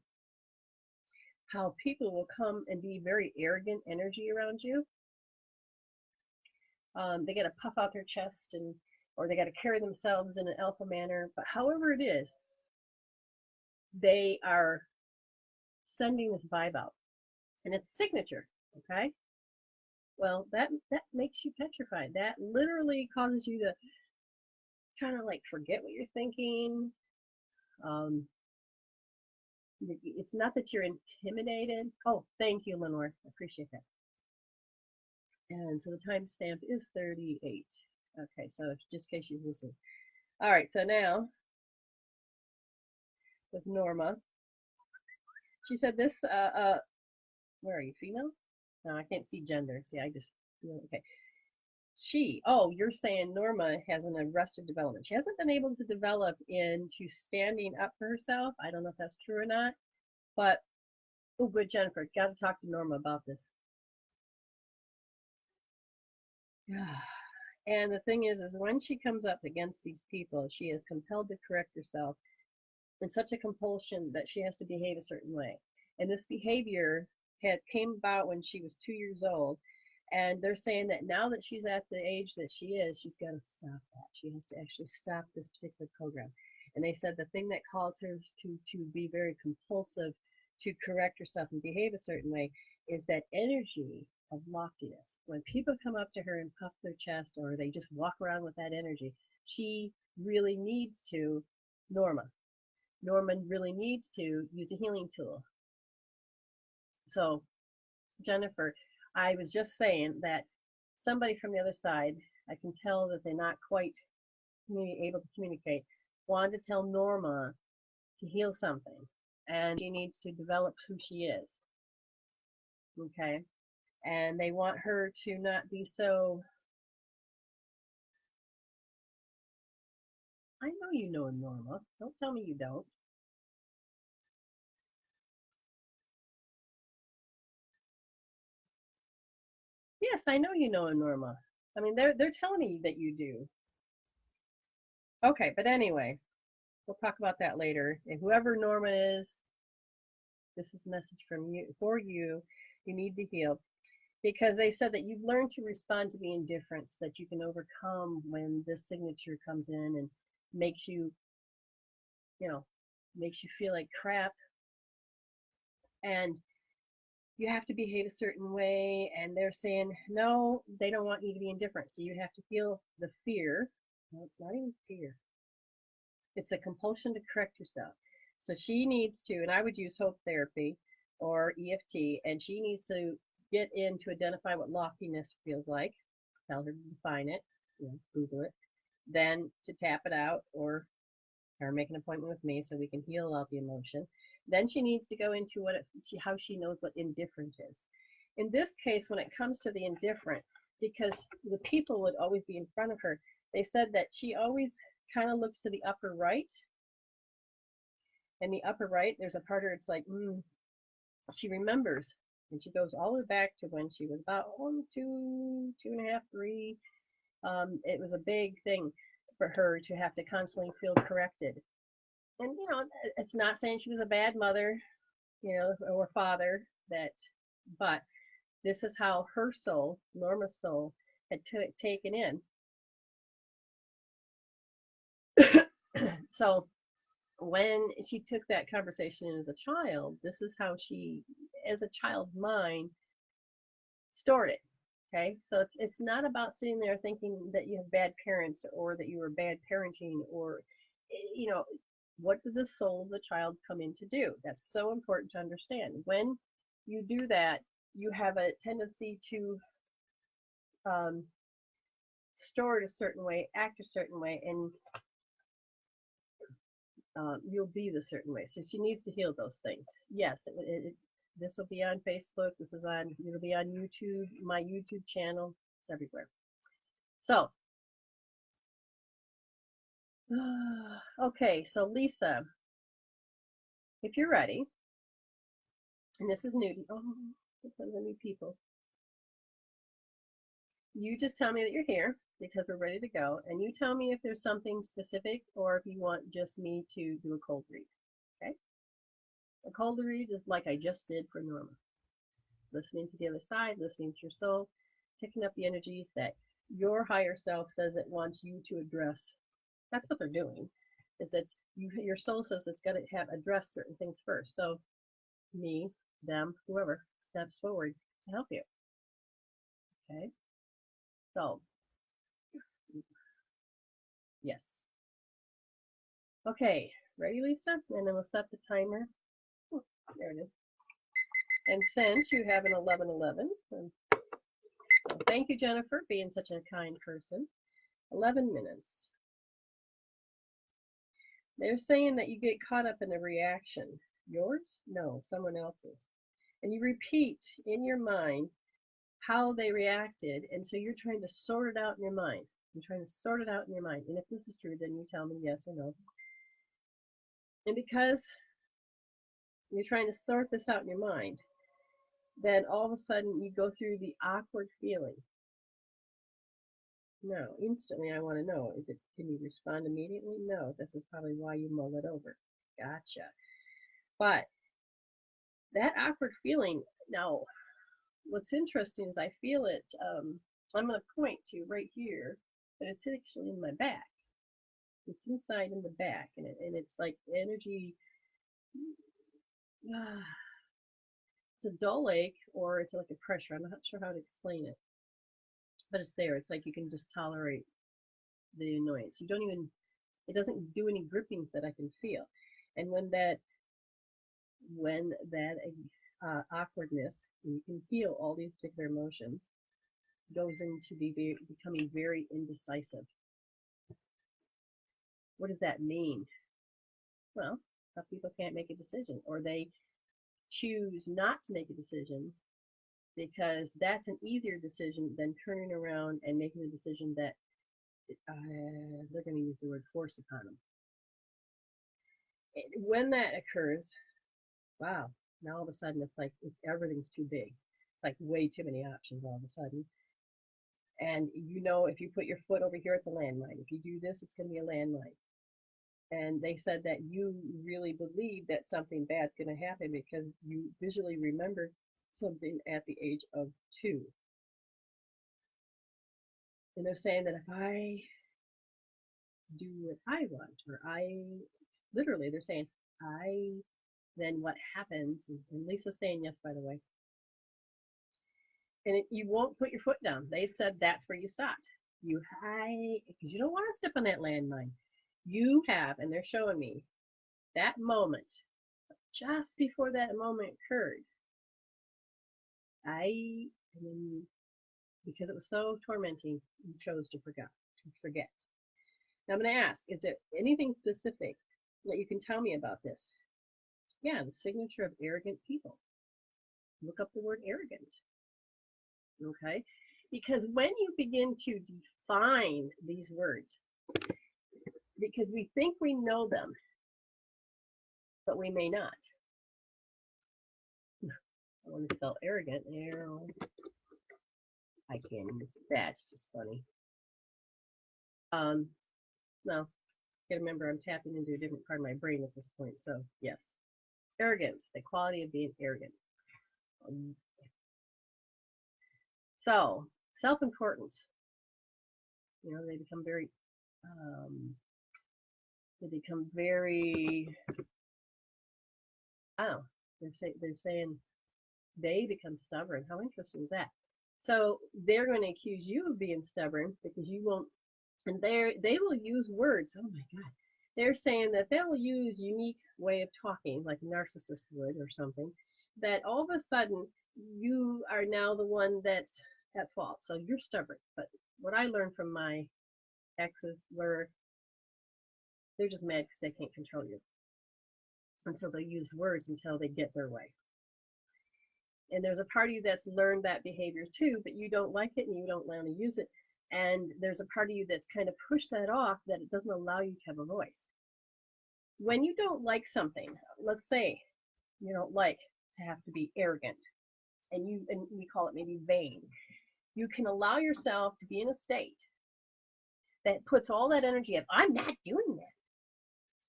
A: how people will come and be very arrogant energy around you. They got to puff out their chest or they got to carry themselves in an alpha manner. But however it is, they are sending this vibe out. And it's signature, okay? Well, that makes you petrified. That literally causes you to kind of like forget what you're thinking. It's not that you're intimidated. Oh, thank you, Lenore. I appreciate that. And so the timestamp is 38. Okay, so just in case you're listening. All right, so now with Norma, she said this, where are you, female? No, I can't see gender. See, okay. Oh, you're saying Norma has an arrested development. She hasn't been able to develop into standing up for herself. I don't know if that's true or not, but oh, good, Jennifer, got to talk to Norma about this. And the thing is when she comes up against these people, she is compelled to correct herself in such a compulsion that she has to behave a certain way. And this behavior had came about when she was 2 years old. And they're saying that now that she's at the age that she is, she's got to stop that. She has to actually stop this particular program. And they said the thing that caused her to be very compulsive, to correct herself and behave a certain way, is that energy of loftiness. When people come up to her and puff their chest, or they just walk around with that energy, she really needs to, Norma, Norman really needs to use a healing tool. So, Jennifer, I was just saying that somebody from the other side, I can tell that they're not quite able to communicate, wanted to tell Norma to heal something, and she needs to develop who she is. Okay? And they want her to not be so. I know you know Norma. Don't tell me you don't. Yes, I know you know Norma. I mean, they're telling me that you do. Okay, but anyway, we'll talk about that later. And whoever Norma is, this is a message from you for you. You need to heal because they said that you've learned to respond to the indifference that you can overcome when this signature comes in and makes you, you know, makes you feel like crap. And you have to behave a certain way. And they're saying, no, they don't want you to be indifferent. So you have to feel the fear. No, it's not even fear. It's a compulsion to correct yourself. So she needs to, and I would use hope therapy or EFT, and she needs to get in to identify what loftiness feels like. Tell her to define it, Google it. Then to tap it out or make an appointment with me so we can heal out the emotion. Then she needs to go into how she knows what indifferent is. In this case, when it comes to the indifferent, because the people would always be in front of her, they said that she always kind of looks to the upper right. And the upper right, there's a part of her, it's like, she remembers. And she goes all the way back to when she was about 2.5, 3. It was a big thing for her to have to constantly feel corrected. And, it's not saying she was a bad mother, or father, but this is how her soul, Norma's soul, had taken in. So when she took that conversation as a child, this is how she, as a child's mind, stored it. Okay, so it's not about sitting there thinking that you have bad parents or that you were bad parenting or, what did the soul of the child come in to do? That's so important to understand. When you do that, you have a tendency to store it a certain way, act a certain way, and you'll be the certain way. So she needs to heal those things. Yes, this will be on Facebook. It'll be on YouTube, my YouTube channel. It's everywhere. So, okay, so Lisa, if you're ready, and this is new, the new people. You just tell me that you're here because we're ready to go, and you tell me if there's something specific or if you want just me to do a cold read. Okay? A cold read is like I just did for Norma. Listening to the other side, listening to your soul, picking up the energies that your higher self says it wants you to address. That's what they're doing. Is that your soul says it's got to have addressed certain things first. So me, them, whoever steps forward to help you. Okay. So yes. Okay, ready, Lisa? And then we'll set the timer. There it is. And since you have an 11:11, so thank you, Jennifer, being such a kind person. 11 minutes. They're saying that you get caught up in a reaction. Yours? No, someone else's. And you repeat in your mind how they reacted. And so you're trying to sort it out in your mind. You're trying to sort it out in your mind. And if this is true, then you tell me yes or no. And because you're trying to sort this out in your mind, then all of a sudden you go through the awkward feeling. No, instantly I want to know, can you respond immediately? No, this is probably why you mull it over. Gotcha. But that awkward feeling, now, what's interesting is I feel it, I'm going to point to right here, but it's actually in my back. It's inside in the back, and it's like energy. It's a dull ache, or it's like a pressure. I'm not sure how to explain it, but it's there. It's like you can just tolerate the annoyance. It doesn't do any gripping that I can feel. And when that awkwardness, and you can feel all these particular emotions, goes into becoming very indecisive. What does that mean? Well, some people can't make a decision, or they choose not to make a decision because that's an easier decision than turning around and making a decision that they're going to use the word force upon them. When that occurs, wow, now all of a sudden everything's too big. It's like way too many options all of a sudden. And if you put your foot over here, it's a landmine. If you do this, it's going to be a landmine. And they said that you really believe that something bad's going to happen because you visually remember something at the age of 2. And they're saying that if I do what I want, or literally, they're saying, then what happens, and Lisa's saying yes, by the way, and you won't put your foot down. They said that's where you stopped. Because you don't want to step on that landmine. You have, and they're showing me, that moment, just before that moment occurred, because it was so tormenting, you chose to forget. Now I'm going to ask, is there anything specific that you can tell me about this? Yeah, the signature of arrogant people. Look up the word arrogant. Okay? Because when you begin to define these words, because we think we know them, but we may not. I want to spell arrogant. I can't even say that. It's just funny. Well, you gotta remember I'm tapping into a different part of my brain at this point. So yes, arrogance, the quality of being arrogant. So self-importance. They become very. They're saying they become stubborn. How interesting is that? So they're going to accuse you of being stubborn because you won't, and they will use words. Oh my God. They're saying that they'll use unique way of talking, like a narcissist would or something, that all of a sudden you are now the one that's at fault. So you're stubborn. But what I learned from my exes were they're just mad because they can't control you. And so they'll use words until they get their way. And there's a part of you that's learned that behavior too, but you don't like it and you don't want to use it. And there's a part of you that's kind of pushed that off, that it doesn't allow you to have a voice. When you don't like something, let's say you don't like to have to be arrogant, and we call it maybe vain, you can allow yourself to be in a state that puts all that energy of, I'm not doing that.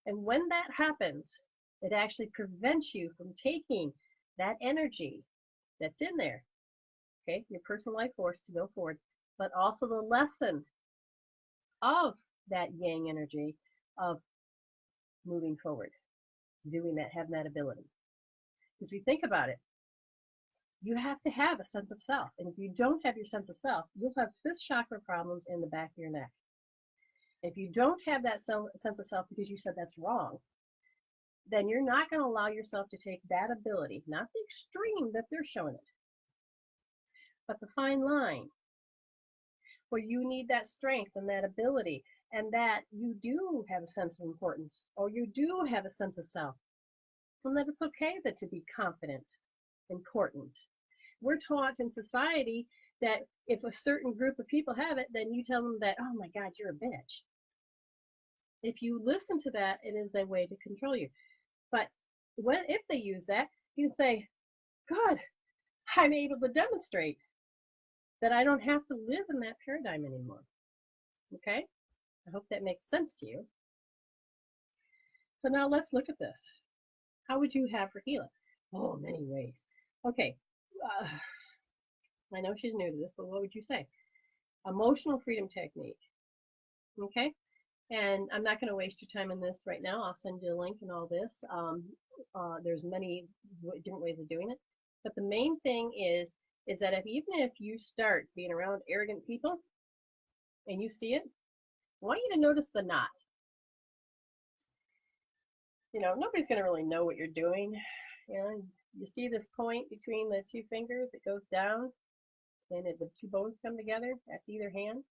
A: And when that happens, it actually prevents you from taking that energy that's in there, okay, your personal life force to go forward, but also the lesson of that yang energy of moving forward, doing that, having that ability. Because we think about it, you have to have a sense of self. And if you don't have your sense of self, you'll have fifth chakra problems in the back of your neck. If you don't have that sense of self because you said that's wrong, then you're not going to allow yourself to take that ability, not the extreme that they're showing it, but the fine line where you need that strength and that ability, and that you do have a sense of importance, or you do have a sense of self, and that it's okay to be confident, important, we're taught in society that if a certain group of people have it, then you tell them that, oh my God, you're a bitch. If you listen to that, it is a way to control you. But if they use that, you can say, God, I'm able to demonstrate that I don't have to live in that paradigm anymore. Okay? I hope that makes sense to you. So now let's look at this. How would you have her heal it? Oh, many ways. Okay. I know she's new to this, but what would you say? Emotional freedom technique. Okay? And I'm not going to waste your time in this right now. I'll send you a link and all this. There's many different ways of doing it. But the main thing is that even if you start being around arrogant people and you see it, I want you to notice the knot. You know, nobody's going to really know what you're doing. You know, you see this point between the two fingers, it goes down, and the two bones come together. That's either hand.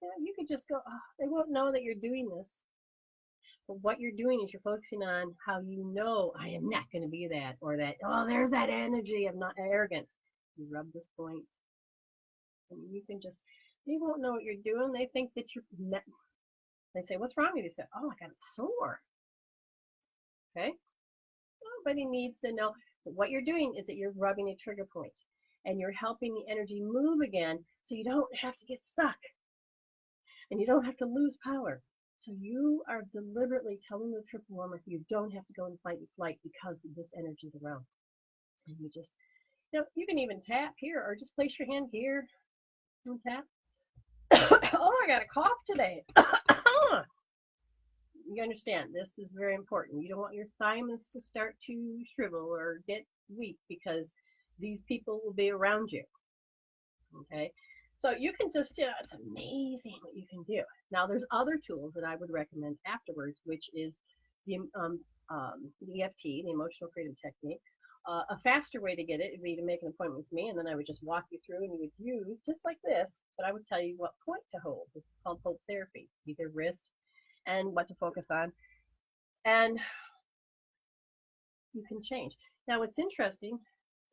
A: You know, you could just go, oh, they won't know that you're doing this. But what you're doing is you're focusing on how you know I am not going to be that, or that, oh, there's that energy of not arrogance. You rub this point, and you can just, they won't know what you're doing. They think that you're, they say, what's wrong with you? Say, oh, I got it sore. Okay? Nobody needs to know. But what you're doing is that you're rubbing a trigger point, and you're helping the energy move again, so you don't have to get stuck, and you don't have to lose power. So you are deliberately telling the triple warmer you don't have to go in fight and flight because this energy is around. And you just, you know, you can even tap here or just place your hand here and tap. Oh, I got a cough today. You understand, this is very important. You don't want your thymus to start to shrivel or get weak because these people will be around you. Okay, so you can just, you know, it's amazing what you can do. Now, there's other tools that I would recommend afterwards, which is the EFT, the Emotional Freedom Technique. A faster way to get it would be to make an appointment with me, and then I would just walk you through, and you would use just like this, but I would tell you what point to hold. It's called hold therapy, either wrist, and what to focus on, and you can change. Now, what's interesting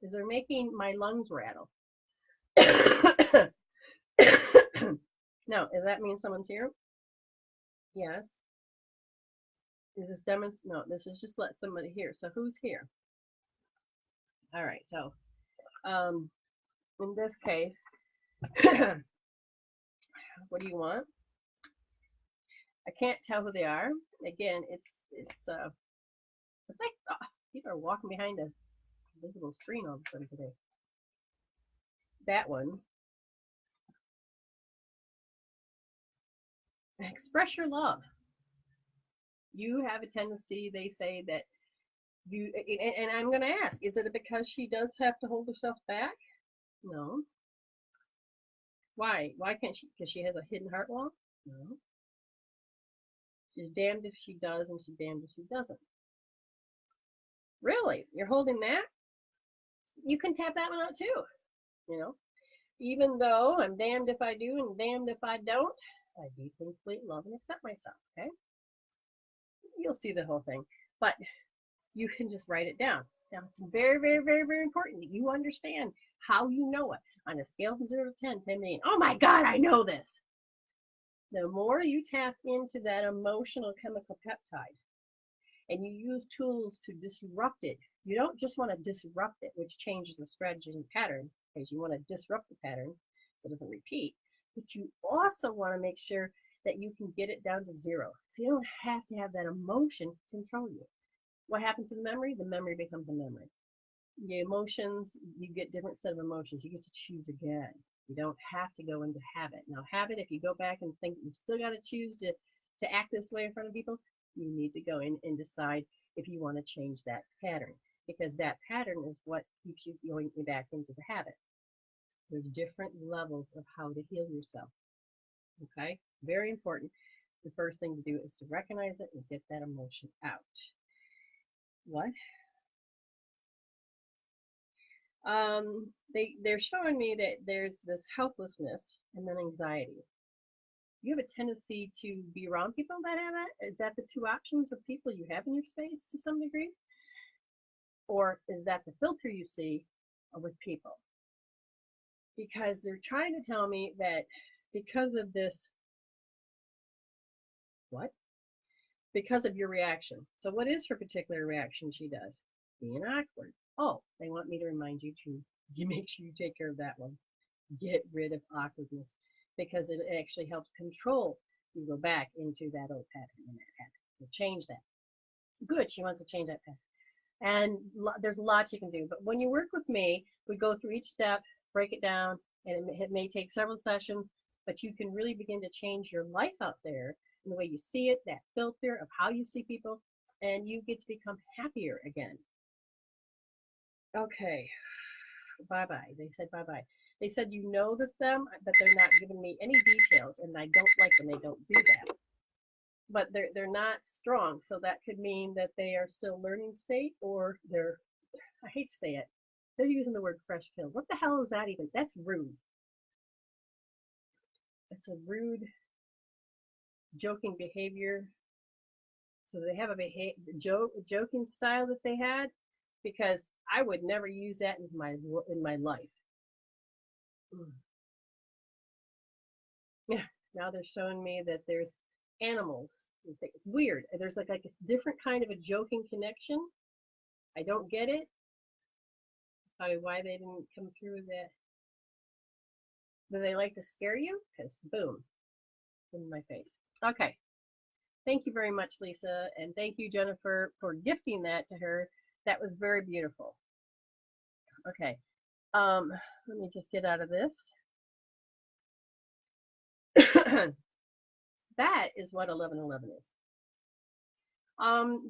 A: is they're making my lungs rattle. Now, does that mean someone's here? Yes. Is this demonstrate? No, this is just let somebody hear. So who's here? All right. So, in this case, what do you want? I can't tell who they are. Again, it's like people are walking behind a visible screen all of a sudden today. That one. Express your love. You have a tendency, they say, that you, and I'm going to ask, is it because she does have to hold herself back? No. Why? Why can't she? Because she has a hidden heart wall? No. She's damned if she does, and she's damned if she doesn't. Really? You're holding that? You can tap that one out too. You know, even though I'm damned if I do and damned if I don't, I deeply love and accept myself. Okay? You'll see the whole thing, but you can just write it down. Now, it's very, very, very, very important that you understand how you know it. On a scale from 0 to 10, 10 meaning, oh my God, I know this. The more you tap into that emotional chemical peptide and you use tools to disrupt it, you don't just want to disrupt it, which changes the strategy and pattern, because you want to disrupt the pattern so it doesn't repeat, but you also want to make sure that you can get it down to 0. So you don't have to have that emotion control you. What happens to the memory? The memory becomes a memory. The emotions, you get different set of emotions. You get to choose again. You don't have to go into habit. Now, habit, if you go back and think you still got to choose to act this way in front of people, you need to go in and decide if you want to change that pattern, because that pattern is what keeps you going back into the habit. There's different levels of how to heal yourself. Okay? Very important. The first thing to do is to recognize it and get that emotion out. What? They're showing me that there's this helplessness and then anxiety. You have a tendency to be around people that have that? Is that the two options of people you have in your space to some degree? Or is that the filter you see with people? because they're trying to tell me that because of this, what? Because of your reaction. So what is her particular reaction she does? Being awkward. Oh, they want me to remind you to make sure you take care of that one. Get rid of awkwardness because it actually helps control. You go back into that old pattern and that pattern. You change that. Good, she wants to change that pattern. And there's lots you can do. But when you work with me, we go through each step, break it down, and it may take several sessions, but you can really begin to change your life out there in the way you see it, that filter of how you see people, and you get to become happier again. Okay, bye-bye. They said bye-bye. They said you notice them, but they're not giving me any details, and I don't like when they don't do that. But they're not strong, so that could mean that they are still learning state, or they're, I hate to say it, they're using the word fresh kill. What the hell is that even? That's rude. It's a rude, joking behavior. So they have a joking style that they had, because I would never use that in my life. Yeah. Now they're showing me that there's animals. It's weird. There's like a different kind of a joking connection. I don't get it. Probably why they didn't come through with that. Do they like to scare you? Because boom, in my face. Okay. Thank you very much, Lisa. And thank you, Jennifer, for gifting that to her. That was very beautiful. Okay. Let me just get out of this. That is what 1111 is.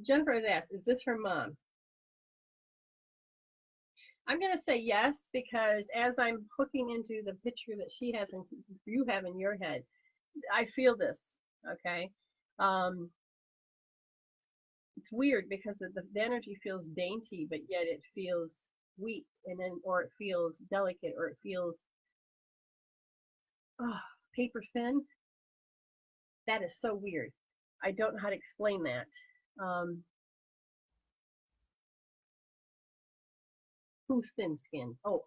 A: Jennifer has asked, is this her mom? I'm going to say yes, because as I'm hooking into the picture that she has and you have in your head, I feel this. Okay. It's weird because the energy feels dainty, but yet it feels weak, and then, or it feels delicate, or it feels paper thin. That is so weird. I don't know how to explain that. Who's thin skin? Oh,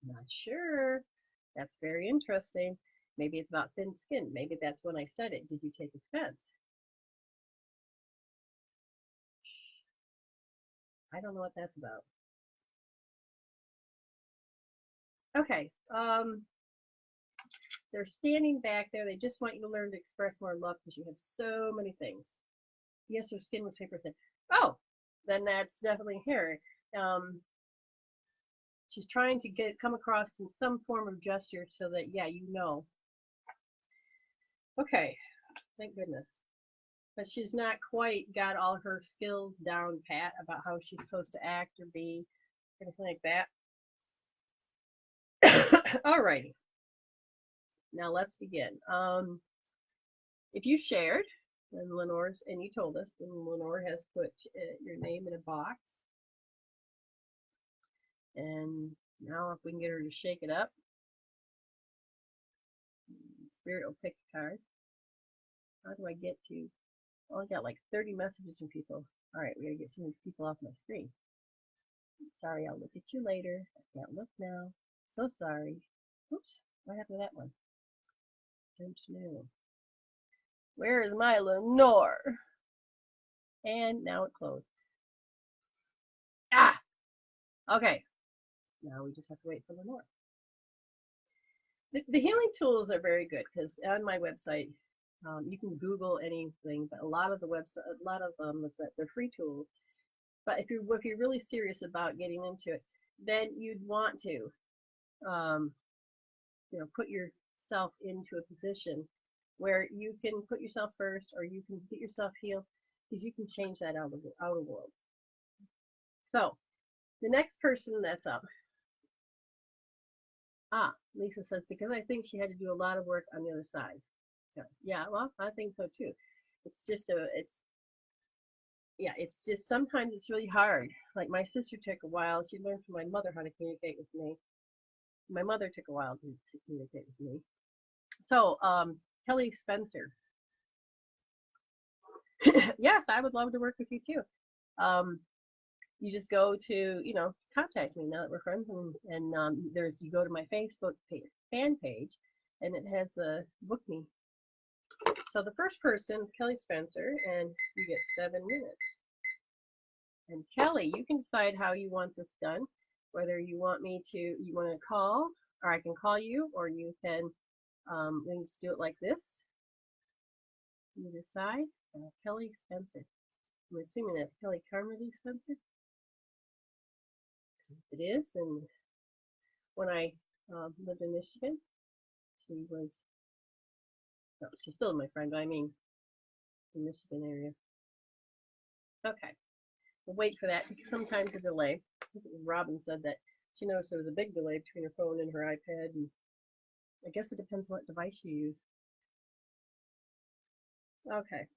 A: not sure. That's very interesting. Maybe it's about thin skin. Maybe that's when I said it. Did you take offense? I don't know what that's about. Okay. They're standing back there. They just want you to learn to express more love because you have so many things. Yes, her skin was paper thin. Oh, then that's definitely her. She's trying to come across in some form of gesture so that, yeah, you know. Okay, thank goodness. But she's not quite got all her skills down pat about how she's supposed to act or be, anything like that. All righty. Now let's begin. If you shared, and Lenore's, and you told us, then Lenore has put your name in a box. And now if we can get her to shake it up, Spirit will pick a card. How do I get to? Oh, I got like 30 messages from people. All right, we gotta get some of these people off my screen. Sorry, I'll look at you later. I can't look now. So sorry. Oops, what happened to that one? Don't know. Where is my Lenore? And now it closed. Ah! Okay. Now we just have to wait for Lenore. The healing tools are very good because on my website, you can Google anything, but a lot of them is that they're free tools. But if you're really serious about getting into it, then you'd want to, put yourself into a position where you can put yourself first, or you can get yourself healed, because you can change that outer world. So the next person that's up. Lisa says, because I think she had to do a lot of work on the other side. Yeah, well, I think so too. It's just it's just sometimes it's really hard. Like my sister took a while. She learned from my mother how to communicate with me. My mother took a while to communicate with me. So, Kelly Spencer. Yes, I would love to work with you too. you just go to, contact me now that we're friends, and you go to my Facebook fan page, and it has book me. So the first person is Kelly Spencer, and you get 7 minutes. And Kelly, you can decide how you want this done, whether you want to call, or I can call you, or you can, we can just do it like this. You decide. Kelly Spencer. I'm assuming that's Kelly Carmody Spencer. It is, and when I lived in Michigan, she's still my friend, but I mean, the Michigan area. Okay, we'll wait for that because sometimes a delay. I think it was Robin said that she noticed there was a big delay between her phone and her iPad, and I guess it depends what device you use. Okay.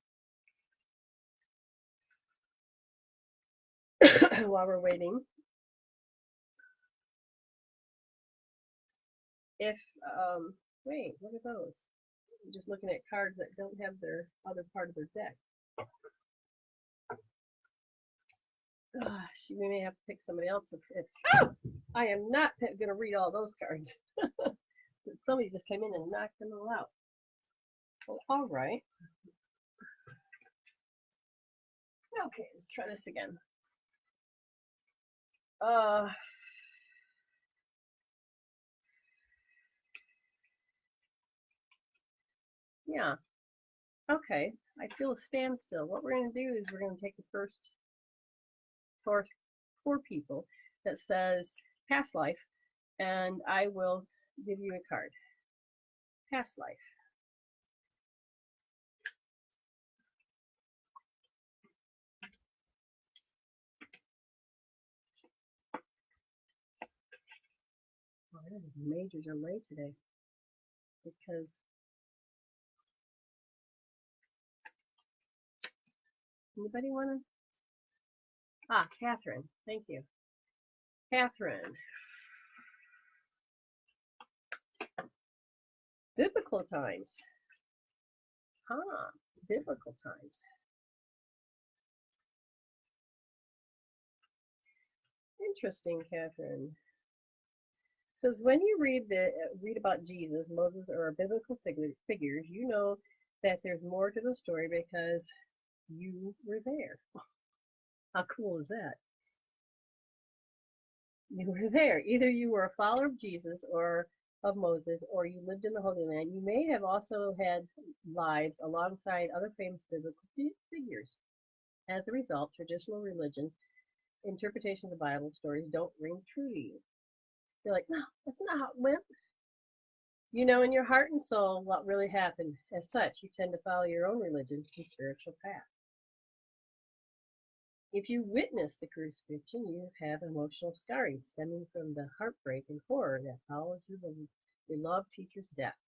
A: While we're waiting, wait, what are those? I'm just looking at cards that don't have their other part of their deck. We may have to pick somebody else. I am not going to read all those cards. Somebody just came in and knocked them all out. Well, all right. Okay, let's try this again. Yeah. Okay, I feel a standstill. What we're going to do is we're going to take the first four people that says past life, and I will give you a card. Past life. Oh, I had a major delay today because anybody want to? Catherine. Thank you. Catherine. Biblical times. Biblical times. Interesting, Catherine. It says when you read about Jesus, Moses, or biblical figures, you know that there's more to the story because you were there. How cool is that? You were there. Either you were a follower of Jesus or of Moses, or you lived in the Holy Land. You may have also had lives alongside other famous biblical figures. As a result, traditional religion interpretation of the Bible stories don't ring true to you. You're like, no, that's not how it went. You know in your heart and soul what really happened. As such, you tend to follow your own religion and spiritual path. If you witness the crucifixion, you have emotional scarring stemming from the heartbreak and horror that follows your beloved teacher's death.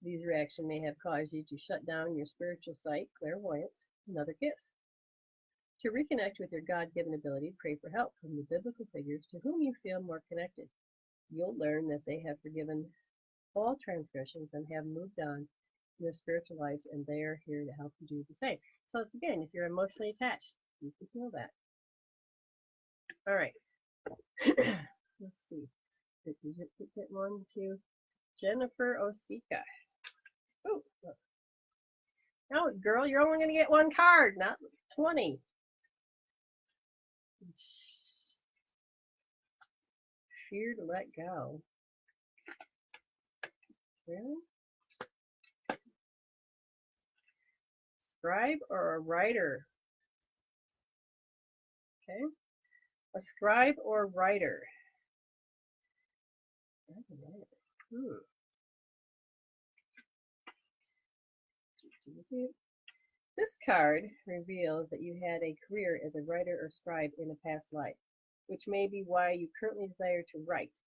A: These reactions may have caused you to shut down your spiritual sight, clairvoyance, and other gifts. To reconnect with your God-given ability, pray for help from the biblical figures to whom you feel more connected. You'll learn that they have forgiven all transgressions and have moved on in their spiritual lives, and they are here to help you do the same. So it's, again, if you're emotionally attached, you can feel that. All right. Let's see. Did you get one to Jennifer Osika? Oh, no, girl, you're only going to get one card, not 20. Fear to let go. Really? Scribe or a writer? Okay. A scribe or writer? This card reveals that you had a career as a writer or scribe in a past life, which may be why you currently desire to write.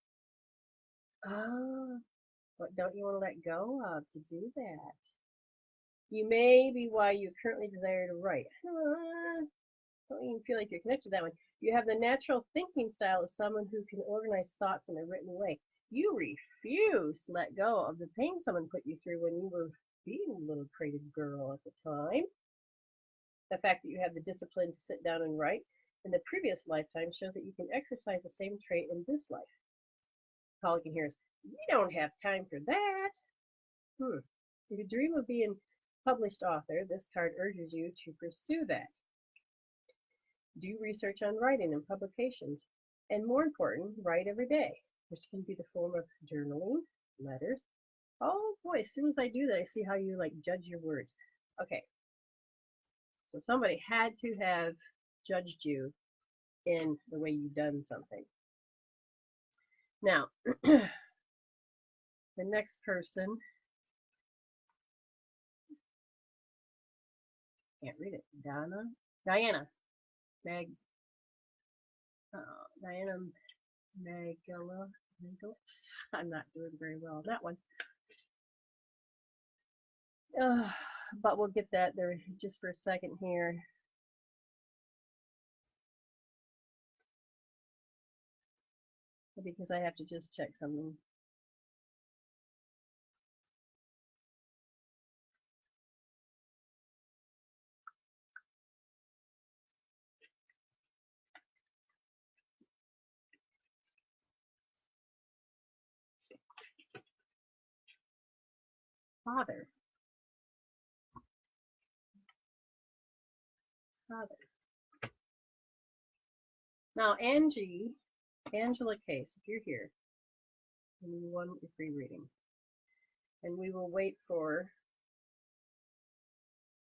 A: What don't you want to let go of to do that? You may be why you currently desire to write. Don't even feel like you're connected to that one. You have the natural thinking style of someone who can organize thoughts in a written way. You refuse to let go of the pain someone put you through when you were being a little creative girl at the time. The fact that you have the discipline to sit down and write in the previous lifetime shows that you can exercise the same trait in this life. All you can hear is, "You don't have time for that." If you dream of being a published author, this card urges you to pursue that. Do research on writing and publications, and more important, write every day, which can be the form of journaling, letters. Oh boy, as soon as I do that, I see how you like judge your words. Okay, so somebody had to have judged you in the way you've done something. Now, the next person, can't read it, Diana Magella. I'm not doing very well on that one. But we'll get that there just for a second here. Because I have to just check something. Father. Now, Angela Case, if you're here, and you won your free reading, and we will wait for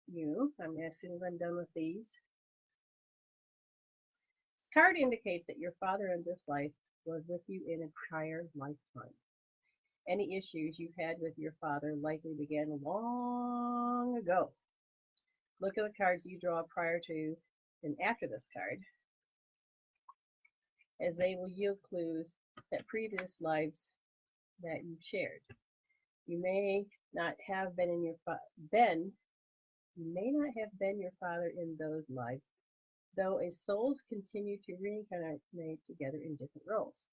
A: you. As soon as I'm done with these. This card indicates that your father in this life was with you in a prior lifetime. Any issues you've had with your father likely began long ago. Look at the cards you draw prior to and after this card, as they will yield clues that previous lives that you've shared. You may not have been your father in those lives, though as souls continue to reincarnate together in different roles.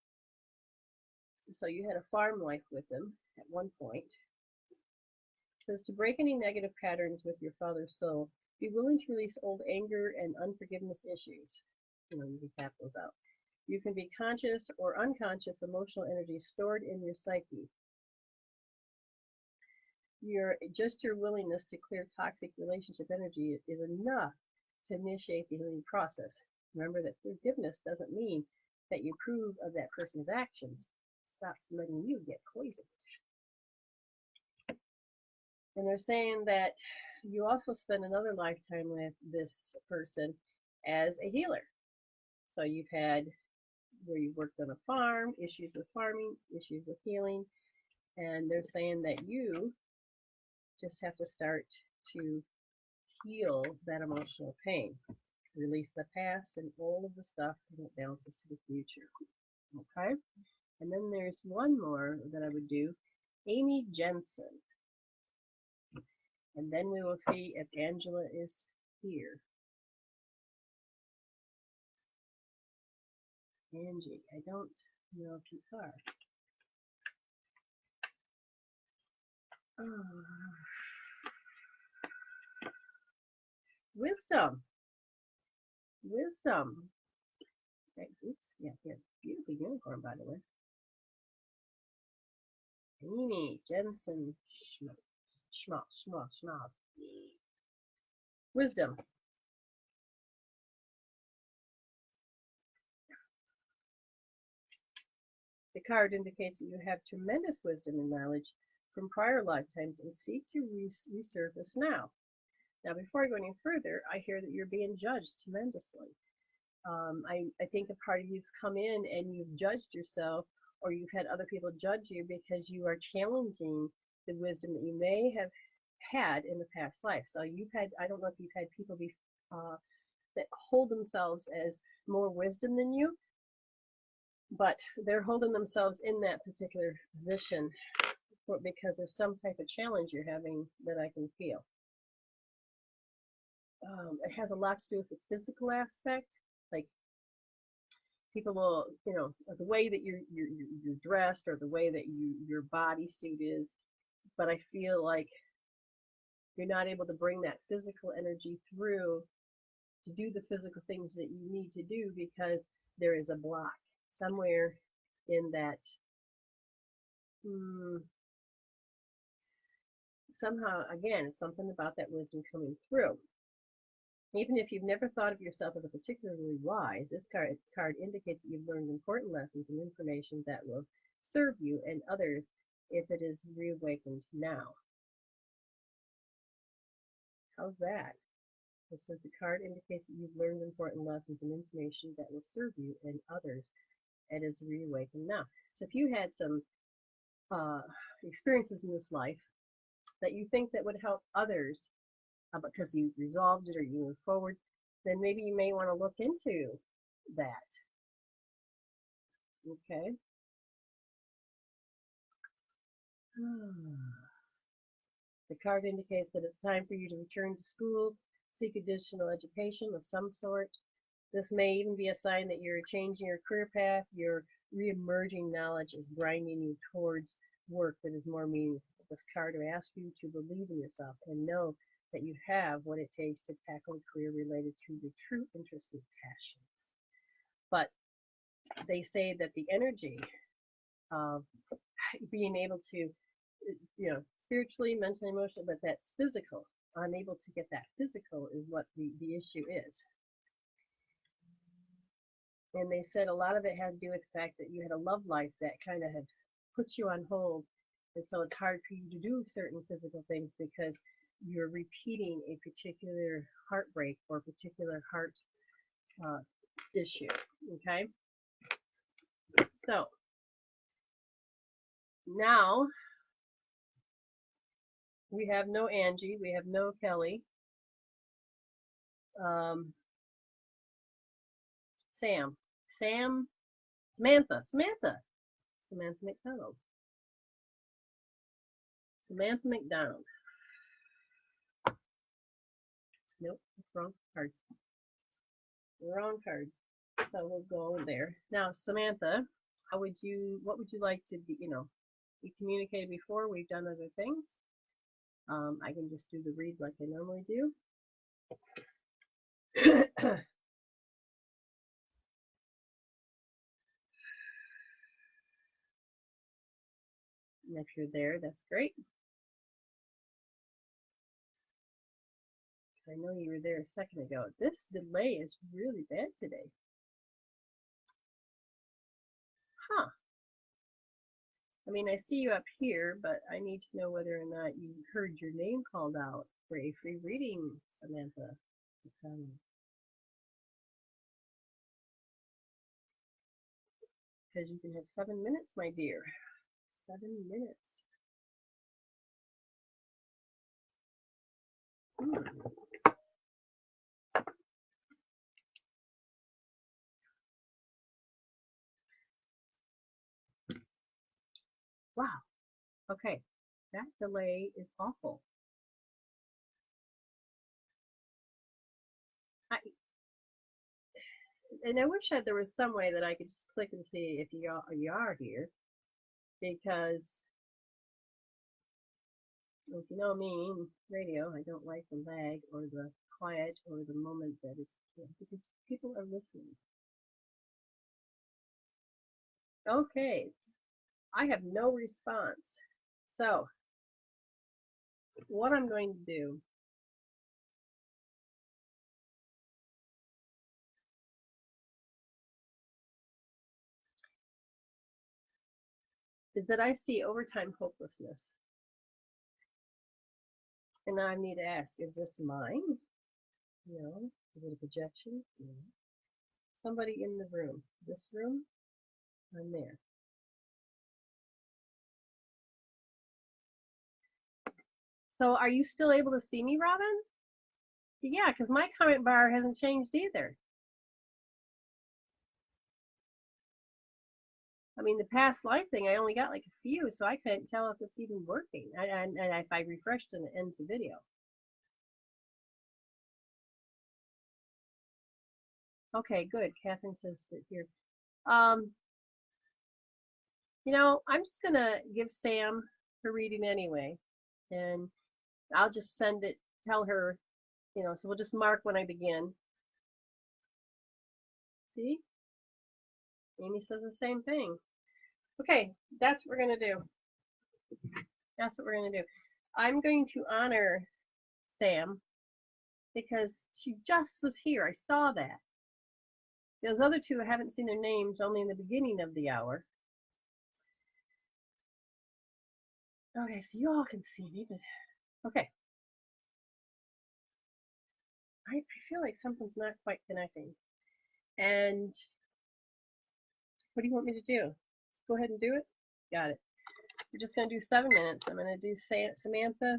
A: So you had a farm life with them at one point. It says to break any negative patterns with your father's soul, be willing to release old anger and unforgiveness issues. You can tap those out. You can be conscious or unconscious emotional energy stored in your psyche. Your willingness to clear toxic relationship energy is enough to initiate the healing process. Remember that forgiveness doesn't mean that you approve of that person's actions. It stops letting you get poisoned. And they're saying that you also spend another lifetime with this person as a healer. So you've had where you worked on a farm, issues with farming, issues with healing, and they're saying that you just have to start to heal that emotional pain, release the past and all of the stuff that balances to the future. Okay, and then there's one more that I would do, Amy Jensen, and then we will see if Angela is here. Angie, I don't know if you are. Wisdom. Okay, oops, yeah, beautiful uniform, by the way. Amy Jensen Schmaltz. Wisdom. The card indicates that you have tremendous wisdom and knowledge from prior lifetimes and seek to resurface now. Now, before I go any further, I hear that you're being judged tremendously. I think a part of you's come in and you've judged yourself, or you've had other people judge you because you are challenging the wisdom that you may have had in the past life. So you've had, I don't know if you've had people that hold themselves as more wisdom than you, but they're holding themselves in that particular position because there's some type of challenge you're having that I can feel. It has a lot to do with the physical aspect, like people will, the way that you're dressed or the way that your bodysuit is, but I feel like you're not able to bring that physical energy through to do the physical things that you need to do because there is a block somewhere in that. Somehow, again, it's something about that wisdom coming through. Even if you've never thought of yourself as a particularly wise, this card indicates that you've learned important lessons and information that will serve you and others if it is reawakened now. How's that? It says the card indicates that you've learned important lessons and information that will serve you and others and is reawakened now. So if you had some experiences in this life that you think that would help others because you resolved it or you moved forward, then maybe you may want to look into that. Okay. The card indicates that it's time for you to return to school, seek additional education of some sort. This may even be a sign that you're changing your career path. Your re-emerging knowledge is grinding you towards work that is more meaningful. This card will ask you to believe in yourself and know that you have what it takes to tackle a career related to your true interest and passions. But they say that the energy of being able to, spiritually, mentally, emotionally, but that's physical. Unable to get that physical is what the issue is. And they said a lot of it had to do with the fact that you had a love life that kind of had put you on hold. And so it's hard for you to do certain physical things because you're repeating a particular heartbreak or particular heart issue. Okay? So now we have no Angie, we have no Kelly. Samantha McDonald. Samantha McDonald. Nope, wrong cards. Wrong cards. So we'll go there. Now, Samantha, what would you like to be, we communicated before, we've done other things. I can just do the read like I normally do. And if you're there, that's great. I know you were there a second ago. This delay is really bad today. Huh. I mean, I see you up here, but I need to know whether or not you heard your name called out for a free reading, Samantha. Because you can have 7 minutes, my dear. 7 minutes. Wow. Okay. That delay is awful. And I wish that there was some way that I could just click and see if you are here, because if you know me in radio, I don't like the lag or the quiet or the moment that it's, because people are listening. Okay, I have no response. So what I'm going to do is that I see overtime hopelessness. And now I need to ask, is this mine? No. Is it a projection? No. Somebody in the room. This room? I'm there. So are you still able to see me, Robin? Yeah, because my comment bar hasn't changed either. I mean, the past life thing, I only got like a few, so I couldn't tell if it's even working. And if I refreshed and it ends the video. Okay, good. Catherine says that here. I'm just going to give Sam her reading anyway. And I'll just send it, tell her, so we'll just mark when I begin. See? Amy says the same thing. Okay, that's what we're going to do. That's what we're going to do. I'm going to honor Sam because she just was here. I saw that. Those other two, I haven't seen their names, only in the beginning of the hour. Okay, so you all can see me, but okay. I feel like something's not quite connecting. And what do you want me to do? Let's go ahead and do it. Got it. We're just going to do 7 minutes. I'm going to do Samantha.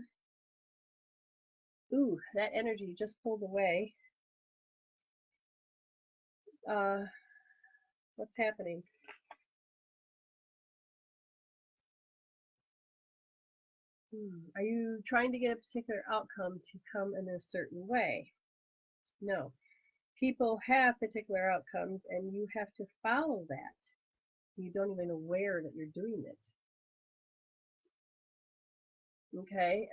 A: Ooh, that energy just pulled away. What's happening? Are you trying to get a particular outcome to come in a certain way? No. People have particular outcomes and you have to follow that. You don't even aware that you're doing it. Okay?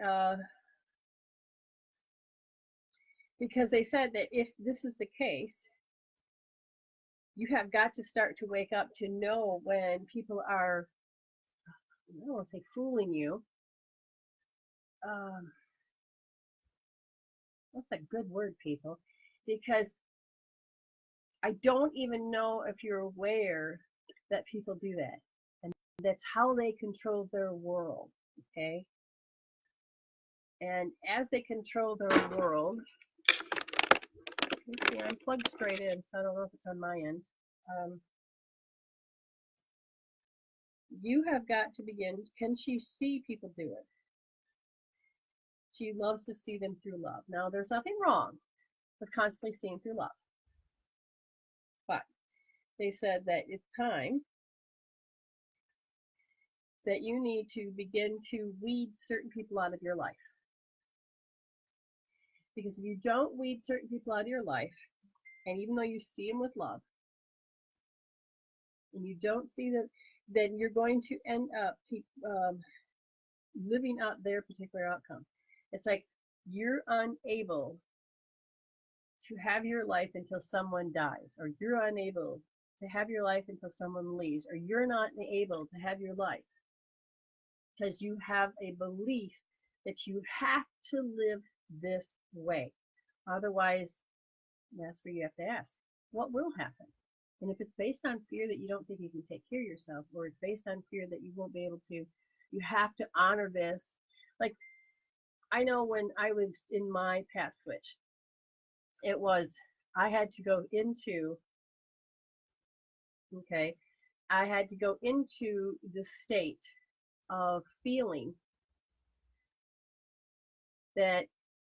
A: Because they said that if this is the case, you have got to start to wake up to know when people are, I don't want to say fooling you. That's a good word, people, because I don't even know if you're aware that people do that. And that's how they control their world, okay? And as they control their world, let's see, I'm plugged straight in, so I don't know if it's on my end. You have got to begin, can she see people do it? She loves to see them through love. Now, there's nothing wrong with constantly seeing through love. But they said that it's time that you need to begin to weed certain people out of your life. Because if you don't weed certain people out of your life, and even though you see them with love, and you don't see them, then you're going to end up living out their particular outcome. It's like you're unable to have your life until someone dies, or you're unable to have your life until someone leaves, or you're not able to have your life because you have a belief that you have to live this way. Otherwise, that's where you have to ask, what will happen? And if it's based on fear that you don't think you can take care of yourself, or it's based on fear that you won't be able to, you have to honor this. Like, I know when I was in my past switch, it was, I had to go into, okay, I had to go into the state of feeling that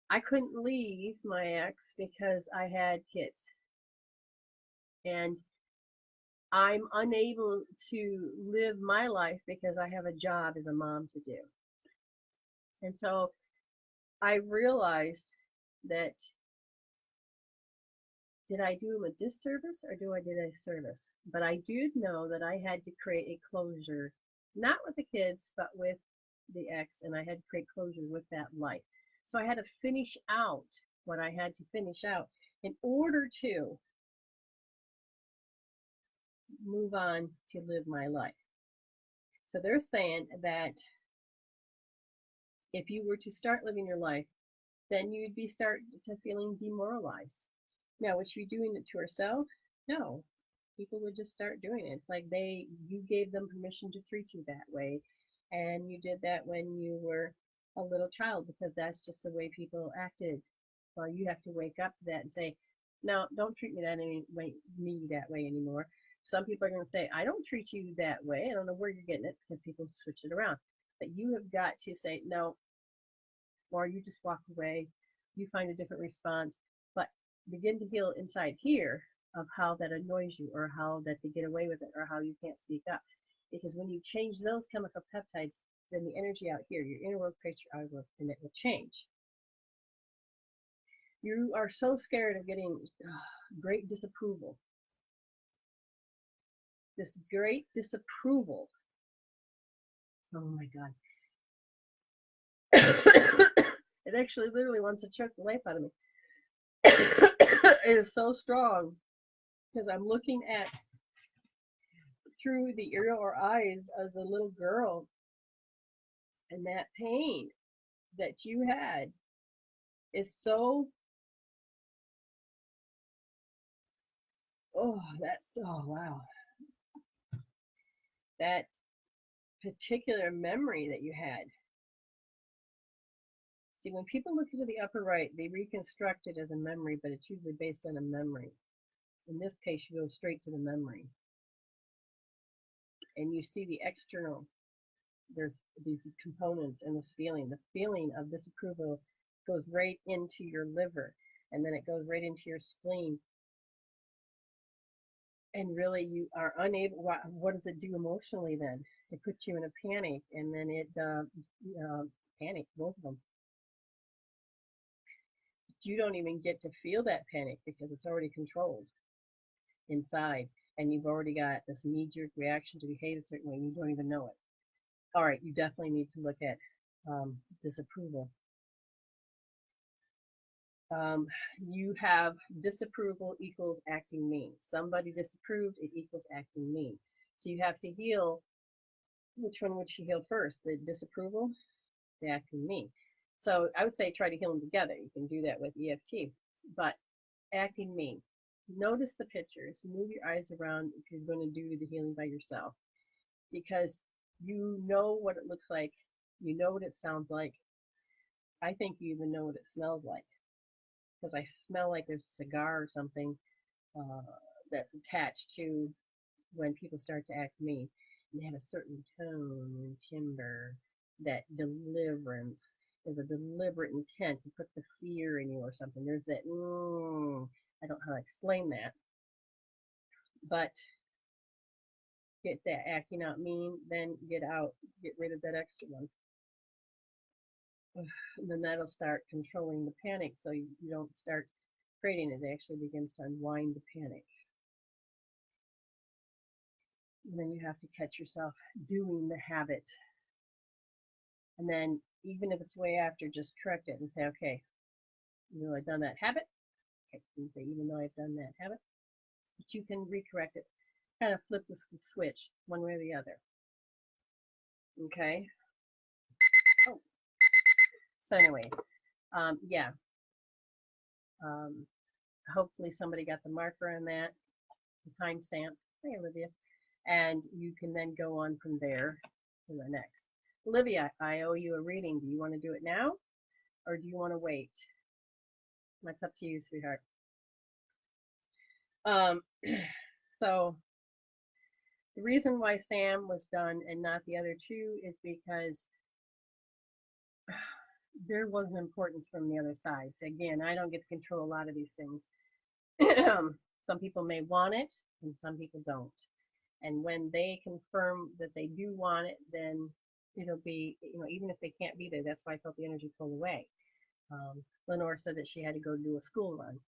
A: I couldn't leave my ex because I had kids. And I'm unable to live my life because I have a job as a mom to do. And so I realized that, did I do him a disservice or did a service? But I do know that I had to create a closure, not with the kids, but with the ex, and I had to create closure with that life. So I had to finish out what I had to finish out in order to move on to live my life. So they're saying that if you were to start living your life, then you'd be start to feeling demoralized. Now, was she doing it to herself? No. People would just start doing it. It's like you gave them permission to treat you that way. And you did that when you were a little child because that's just the way people acted. Well, you have to wake up to that and say, no, don't treat me that way anymore. Some people are going to say, I don't treat you that way. I don't know where you're getting it because people switch it around. But you have got to say, no, or you just walk away. You find a different response. But begin to heal inside here of how that annoys you or how that they get away with it or how you can't speak up. Because when you change those chemical peptides, then the energy out here, your inner world creates your outer world, and it will change. You are so scared of getting great disapproval. This great disapproval. Oh my God. It actually literally wants to choke the life out of me. It is so strong because I'm looking at through the ear or eyes as a little girl, and that pain that you had is so, oh, that's, oh, wow. That particular memory that you had. See, when people look into the upper right, they reconstruct it as a memory, but it's usually based on a memory. In this case, you go straight to the memory. And you see the external. There's these components and this feeling. The feeling of disapproval goes right into your liver, and then it goes right into your spleen. And really, you are unable. What does it do emotionally then? It puts you in a panic, and then it panic, both of them. But you don't even get to feel that panic because it's already controlled inside, and you've already got this knee-jerk reaction to behave a certain way, and you don't even know it. All right, you definitely need to look at disapproval. You have disapproval equals acting mean. Somebody disapproved, it equals acting mean. So you have to heal. Which one would she heal first? The disapproval, the acting mean. So I would say try to heal them together. You can do that with EFT. But acting mean. Notice the pictures. Move your eyes around if you're going to do the healing by yourself. Because you know what it looks like. You know what it sounds like. I think you even know what it smells like. Because I smell like there's a cigar or something that's attached to when people start to act mean. And they have a certain tone and timbre. That deliverance is a deliberate intent to put the fear in you or something. There's that, I don't know how to explain that. But get that acting out mean, then get rid of that extra one. And then that'll start controlling the panic so you don't start creating it. It actually begins to unwind the panic. And then you have to catch yourself doing the habit. And then even if it's way after, just correct it and say, okay, even though I've done that habit, okay, you can say, even though I've done that habit, but you can recorrect it, kind of flip the switch one way or the other. Okay. Oh. So anyways, yeah. Hopefully somebody got the marker on that, the timestamp. Hey, Olivia. And you can then go on from there to the next. Olivia, I owe you a reading. Do you want to do it now or do you want to wait? That's up to you, sweetheart. So the reason why Sam was done and not the other two is because there was an importance from the other side. So again, I don't get to control a lot of these things. Some people may want it and some people don't. And when they confirm that they do want it, then it'll be, even if they can't be there, that's why I felt the energy pull away. Lenore said that she had to go do a school run,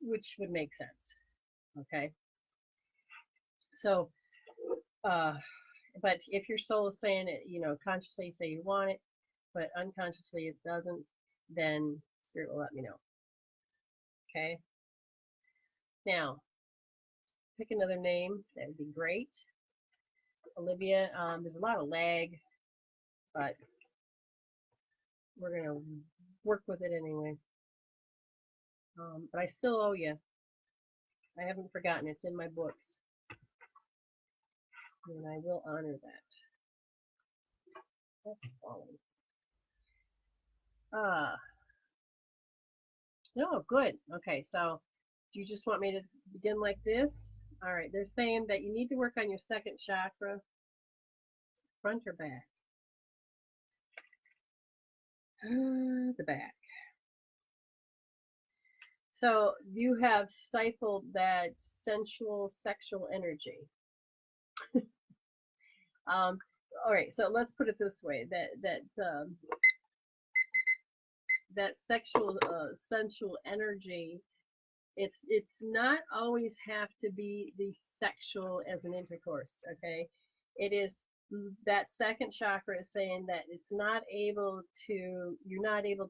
A: which would make sense. Okay. So, but if your soul is saying it, consciously say you want it, but unconsciously it doesn't, then Spirit will let me know. Okay. Now, pick another name. That would be great. Olivia, there's a lot of lag, but we're going to work with it anyway. But I still owe you. I haven't forgotten. It's in my books. And I will honor that. That's falling. No, good. Okay, so do you just want me to begin like this? All right, they're saying that you need to work on your second chakra. Front or back? The back. So you have stifled that sensual, sexual energy. All right, so let's put it this way: that sexual, sensual energy. It's not always have to be the sexual as an intercourse. Okay, it is. That second chakra is saying that you're not able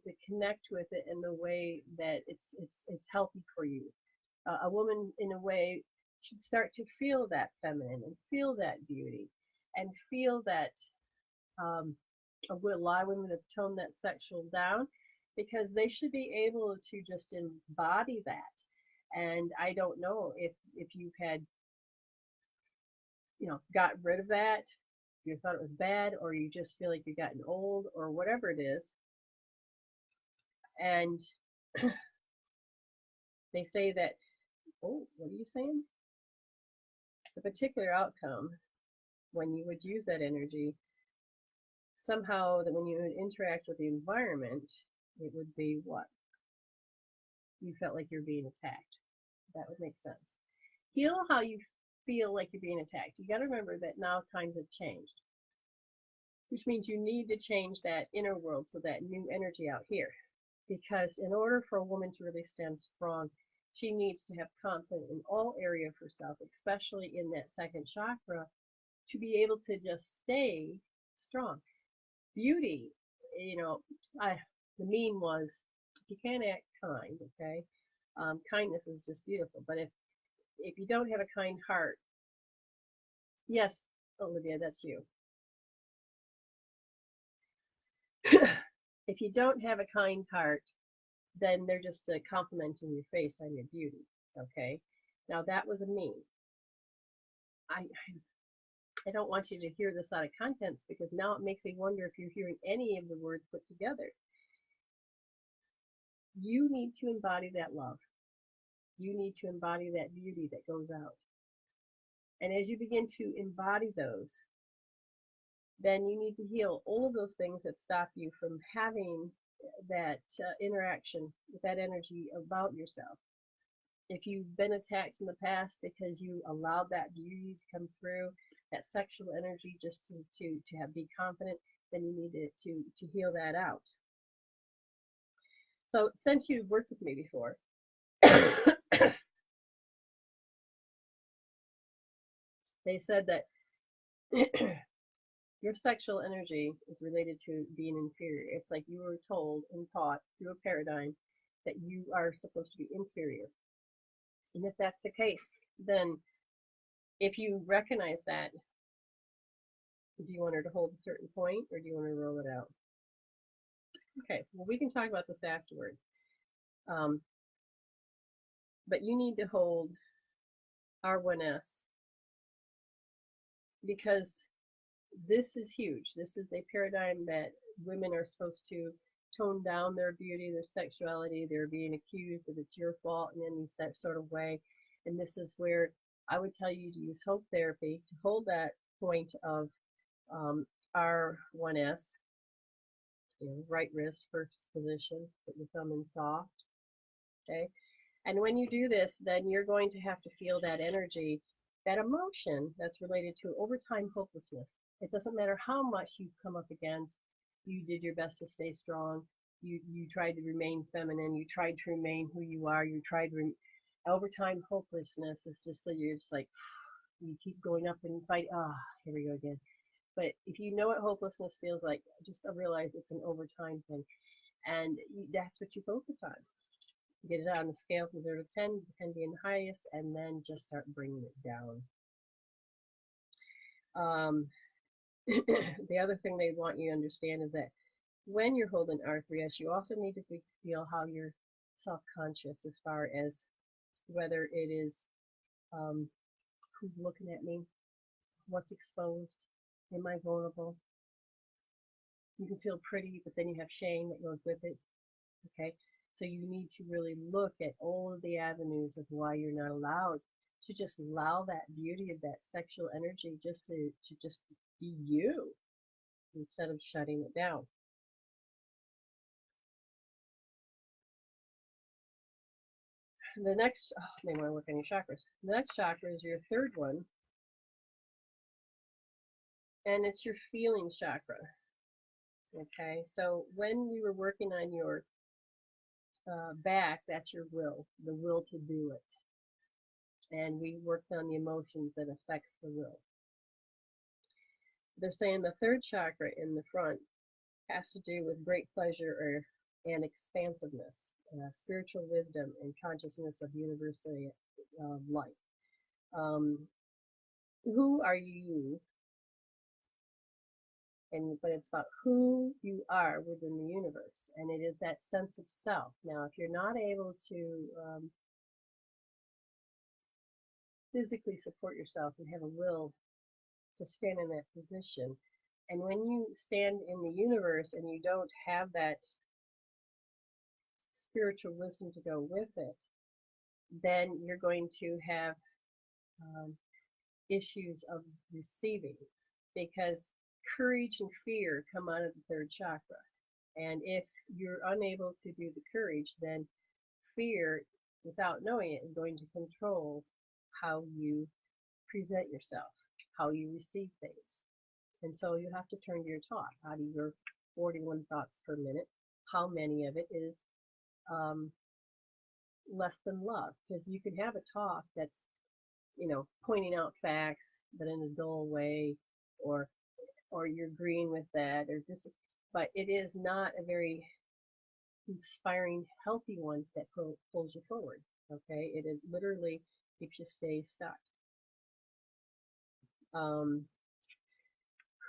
A: to connect with it in the way that it's healthy for you. A woman, in a way, should start to feel that feminine and feel that beauty and feel that. I would allow women to tone that sexual down because they should be able to just embody that. And I don't know if you've had, got rid of that, you thought it was bad, or you just feel like you've gotten old, or whatever it is. And they say that, oh, what are you saying? The particular outcome when you would use that energy, somehow that when you would interact with the environment, it would be what? You felt like you're being attacked. That would make sense. Heal how you feel like you're being attacked. You got to remember that now times have changed, which means you need to change that inner world, so that new energy out here. Because in order for a woman to really stand strong, she needs to have confidence in all area of herself, especially in that second chakra, to be able to just stay strong. Beauty, the meme was, you can't act kind, okay? Kindness is just beautiful, but if you don't have a kind heart, yes, Olivia, that's you. If you don't have a kind heart, then they're just complimenting your face on your beauty, okay? Now that was a meme. I don't want you to hear this out of context, because now it makes me wonder if you're hearing any of the words put together. You need to embody that love. You need to embody that beauty that goes out. And as you begin to embody those, then you need to heal all of those things that stop you from having that interaction with that energy about yourself. If you've been attacked in the past because you allowed that beauty to come through, that sexual energy, just to have be confident, then you need to heal that out. So since you've worked with me before, they said that your sexual energy is related to being inferior. It's like you were told and taught through a paradigm that you are supposed to be inferior. And if that's the case, then if you recognize that, do you want her to hold a certain point, or do you want her to roll it out? Okay, well, we can talk about this afterwards. But you need to hold R1S, because this is huge. This is a paradigm that women are supposed to tone down their beauty, their sexuality. They're being accused that it's your fault in any sort of way. And this is where I would tell you to use hope therapy to hold that point of R1S, right wrist, first position, put your thumb in soft, okay? And when you do this, then you're going to have to feel that energy, that emotion that's related to overtime hopelessness. It doesn't matter how much you've come up against. You did your best to stay strong. You tried to remain feminine. You tried to remain who you are. You tried to overtime hopelessness is just that you're just like, you keep going up and fight. Here we go again. But if you know what hopelessness feels like, just realize it's an overtime thing. And that's what you focus on. Get it on the scale from 0 to 10, 10 being the highest, and then just start bringing it down. The other thing they want you to understand is that when you're holding R3S, you also need to feel how you're self-conscious, as far as whether it is who's looking at me, what's exposed, am I vulnerable? You can feel pretty, but then you have shame that goes with it, okay? So you need to really look at all of the avenues of why you're not allowed to just allow that beauty of that sexual energy just to just be you, instead of shutting it down. The next, they want to work on your chakras. The next chakra is your third one, and it's your feeling chakra. Okay, so when we were working on your back, that's your will, the will to do it. And we worked on the emotions that affects the will. They're saying the third chakra in the front has to do with great pleasure and expansiveness. spiritual wisdom and consciousness of universal life. Um, who are you? But it's about who you are within the universe, and it is that sense of self. Now, if you're not able to physically support yourself and have a will to stand in that position, and when you stand in the universe and you don't have that spiritual wisdom to go with it, then you're going to have um, issues of receiving, because courage and fear come out of the third chakra. And if you're unable to do the courage, then fear, without knowing it, is going to control how you present yourself, how you receive things. And so you have to turn to your talk. Out of your 41 thoughts per minute, how many of it is less than love? Because you can have a talk that's, pointing out facts, but in a dull way, or you're agreeing with that, or this, but it is not a very inspiring, healthy one that pulls you forward. Okay, it is literally keeps you stay stuck.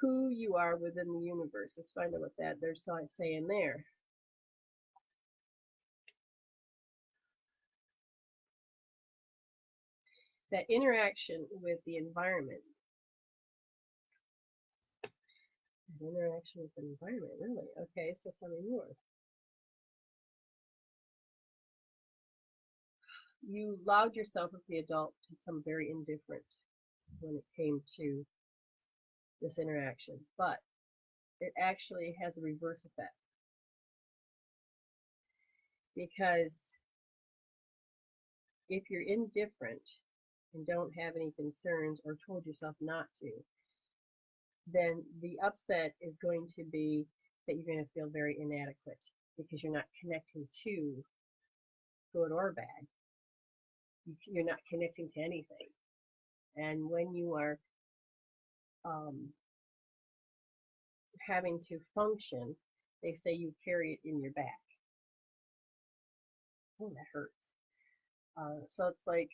A: Who you are within the universe. Let's find out what that they're saying there. That interaction with the environment. Interaction with the environment, really? Okay, so tell me more. You allowed yourself as the adult to become very indifferent when it came to this interaction, but it actually has a reverse effect, because if you're indifferent and don't have any concerns or told yourself not to, then the upset is going to be that you're going to feel very inadequate because you're not connecting to good or bad. You're not connecting to anything. And when you are having to function, they say you carry it in your back. Oh, that hurts. So it's like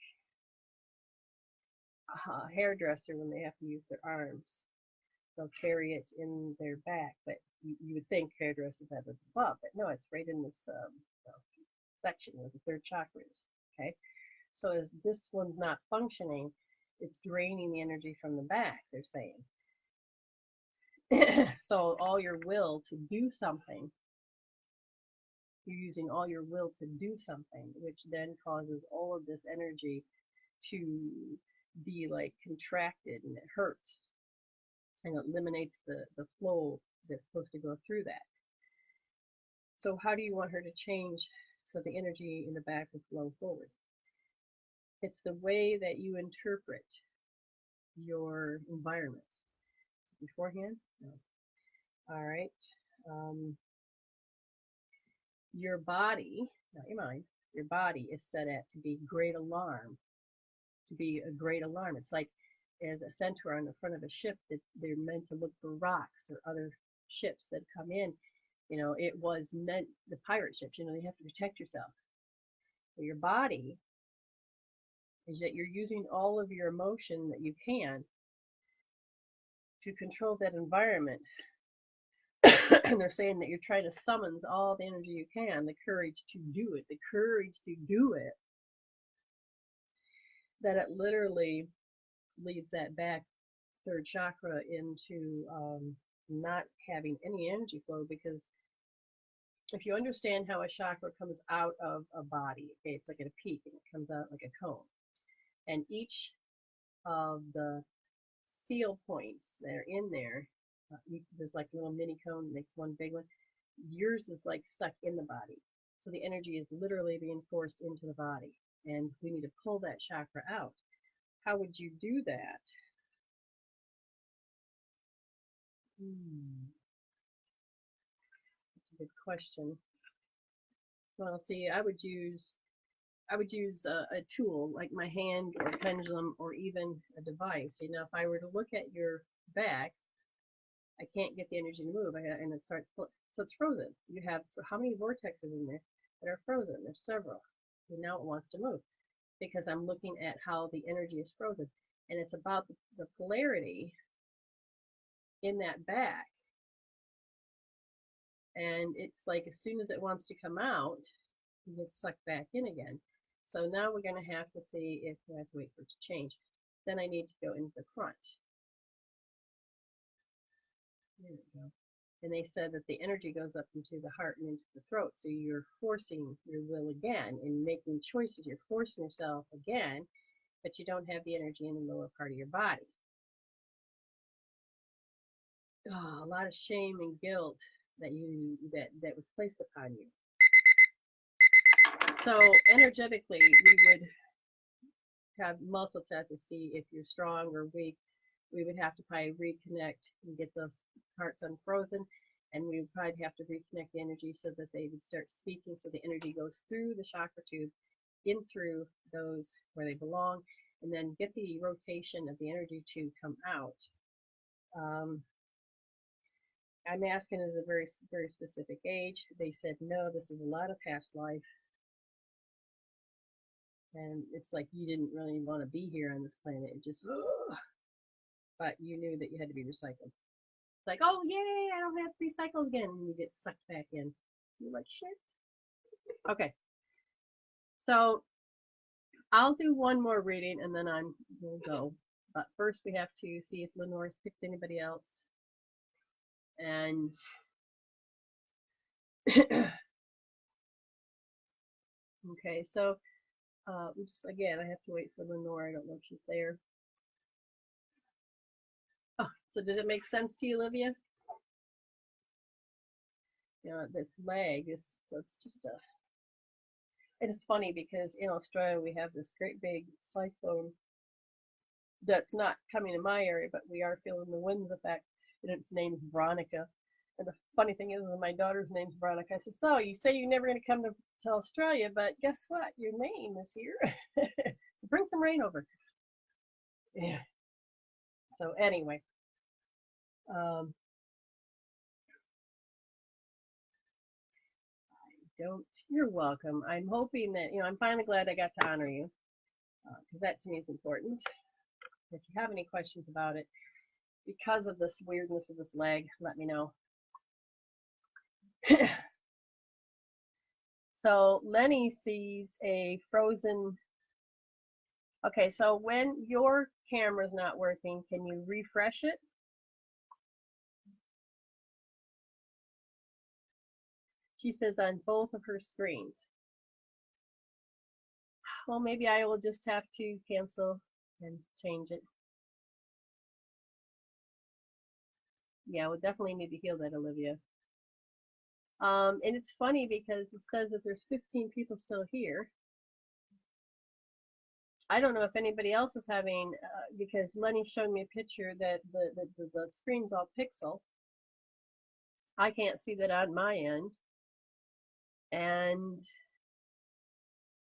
A: a hairdresser when they have to use their arms. They'll carry it in their back, but you would think hairdressers have it above, but no, it's right in this section where the third chakra is. Okay, so as this one's not functioning, it's draining the energy from the back, they're saying. So all your will to do something, you're using all your will to do something, which then causes all of this energy to be like contracted, and it hurts and it eliminates the flow that's supposed to go through that. So how do you want her to change so the energy in the back will flow forward? It's the way that you interpret your environment. Beforehand? No. All right. Your body, not your mind, your body is set at to be great alarm, to be a great alarm. It's like as a centaur on the front of a ship that they're meant to look for rocks or other ships that come in. It was meant, the pirate ships, you have to protect yourself. But your body is that you're using all of your emotion that you can to control that environment. And they're saying that you're trying to summon all the energy you can, the courage to do it, that it literally leads that back third chakra into not having any energy flow. Because if you understand how a chakra comes out of a body, okay, it's like at a peak and it comes out like a cone. And each of the seal points that are in there, there's like a little mini cone that makes one big one. Yours is like stuck in the body. So the energy is literally being forced into the body. And we need to pull that chakra out. How would you do that? That's a good question. Well, see, I would use a tool like my hand or pendulum or even a device. If I were to look at your back, I can't get the energy to move, and it starts, so it's frozen. You have how many vortexes in there? that are frozen. There's several. And now it wants to move because I'm looking at how the energy is frozen. And it's about the polarity in that back. And it's like as soon as it wants to come out, it gets sucked back in again. So now we're going to have to see if we have to wait for it to change. Then I need to go into the front. There we go. And they said that the energy goes up into the heart and into the throat. So you're forcing your will again and making choices. You're forcing yourself again, but you don't have the energy in the lower part of your body. Oh, a lot of shame and guilt that was placed upon you. So energetically, we would have muscle tests to see if you're strong or weak. We would have to probably reconnect and get those hearts unfrozen, and we would probably have to reconnect the energy so that they would start speaking, so the energy goes through the chakra tube, in through those where they belong, and then get the rotation of the energy to come out. I'm asking at a very, very specific age. They said, no, this is a lot of past life. And it's like you didn't really want to be here on this planet. It just, ugh. But you knew that you had to be recycled. It's like, oh, yay, I don't have to recycle again. And you get sucked back in. You're like, shit. Okay. So I'll do one more reading and then we'll go. But first we have to see if Lenore's picked anybody else. And okay, so we just, again, I have to wait for Lenore. I don't know if she's there. Oh, so did it make sense to you, Olivia? You know, this lag is, so it's just it is funny because in Australia we have this great big cyclone that's not coming in my area, but we are feeling the winds effect, and its name's Veronica. And the funny thing is, my daughter's name's Veronica. I said, so you say you're never going to come to Australia, but guess what? Your name is here. So bring some rain over. Yeah. So anyway, you're welcome. I'm hoping that, I'm finally glad I got to honor you, because that to me is important. If you have any questions about it, because of this weirdness of this leg, let me know. So Lenny sees a frozen. Okay, so when your camera's not working, can you refresh it? She says on both of her screens. Well, maybe I will just have to cancel and change it. Yeah, we'll definitely need to heal that, Olivia. And it's funny because it says that there's 15 people still here. I don't know if anybody else is having, because Lenny showed me a picture that the screen's all pixel. I can't see that on my end. And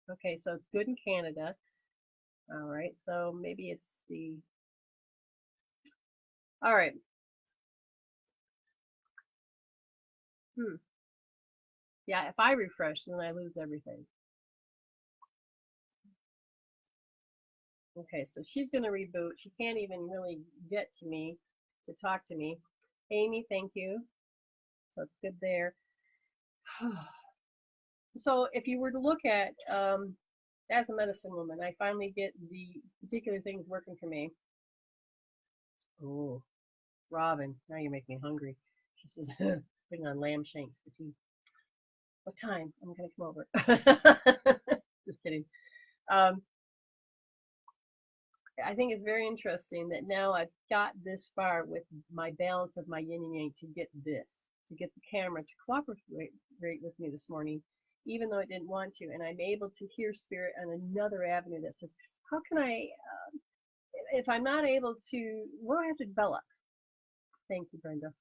A: okay, so it's good in Canada. All right, so maybe it's the, all right. Yeah, if I refresh, then I lose everything. Okay, so she's going to reboot. She can't even really get to me to talk to me. Amy, thank you. So it's good there. So if you were to look at, as a medicine woman, I finally get the particular things working for me. Oh, Robin, now you make me hungry. She says, putting on lamb shanks for tea. What time? I'm going to come over. Just kidding. I think it's very interesting that now I've got this far with my balance of my yin and yang to get the camera to cooperate with me this morning, even though it didn't want to. And I'm able to hear spirit on another avenue that says, how can I, if I'm not able to, what do I have to develop? Thank you, Brenda.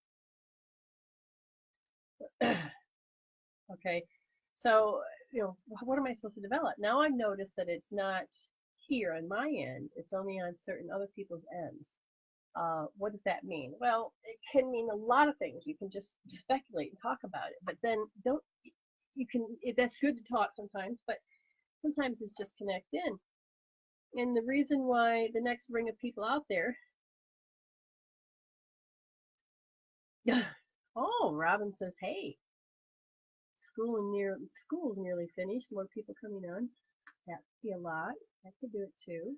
A: Okay, so, what am I supposed to develop? Now I've noticed that it's not here on my end, it's only on certain other people's ends. What does that mean? Well, it can mean a lot of things. You can just speculate and talk about it, but then you can, that's good to talk sometimes, but sometimes it's just connect in. And the reason why the next ring of people out there, oh, Robin says, hey, school's nearly finished. More people coming on. That could be a lot. That could do it too.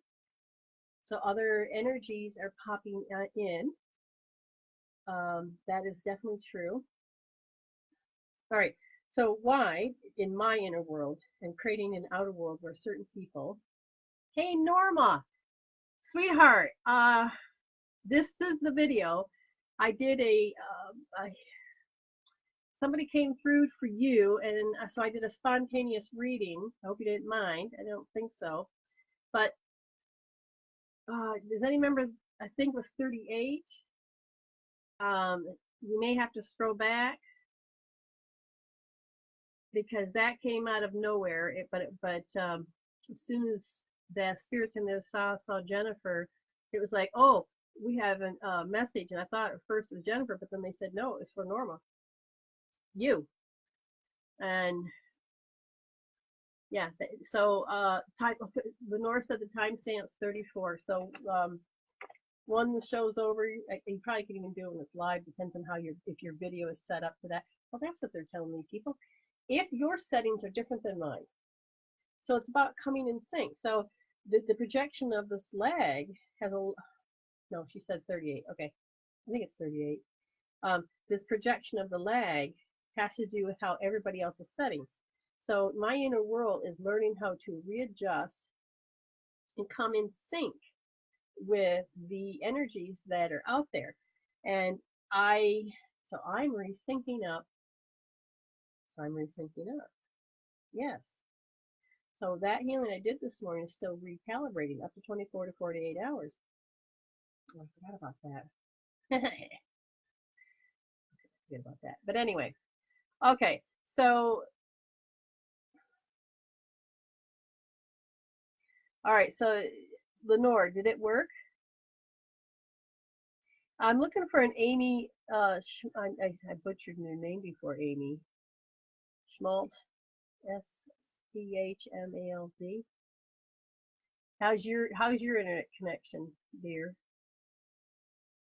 A: So other energies are popping in. That is definitely true. All right. So why, in my inner world and creating an outer world where certain people, hey Norma, sweetheart, this is the video. I did somebody came through for you, and so I did a spontaneous reading. I hope you didn't mind. I don't think so. But does any remember, I think it was 38? You may have to scroll back because that came out of nowhere. But as soon as the spirits in the saw Jennifer, it was like, oh, we have a message. And I thought at first it was Jennifer, but then they said, no, it's for Norma. You. And yeah, so Lenore said the timestamp's 34. So one the show's over, you probably can even do it when it's live, depends on how if your video is set up for that. Well, that's what they're telling me, people. If your settings are different than mine, so it's about coming in sync. So the projection of this leg has a, no, she said 38. Okay, I think it's 38. This projection of the leg has to do with how everybody else's settings. So my inner world is learning how to readjust and come in sync with the energies that are out there. And so I'm resyncing up. Yes. So that healing I did this morning is still recalibrating up to 24 to 48 hours. Oh, I forgot about that. Forget about that. But anyway, okay. So, all right. So, Lenore, did it work? I'm looking for an Amy. I butchered your name before, Amy. Schmaltz, SCHMALD. How's your internet connection, dear?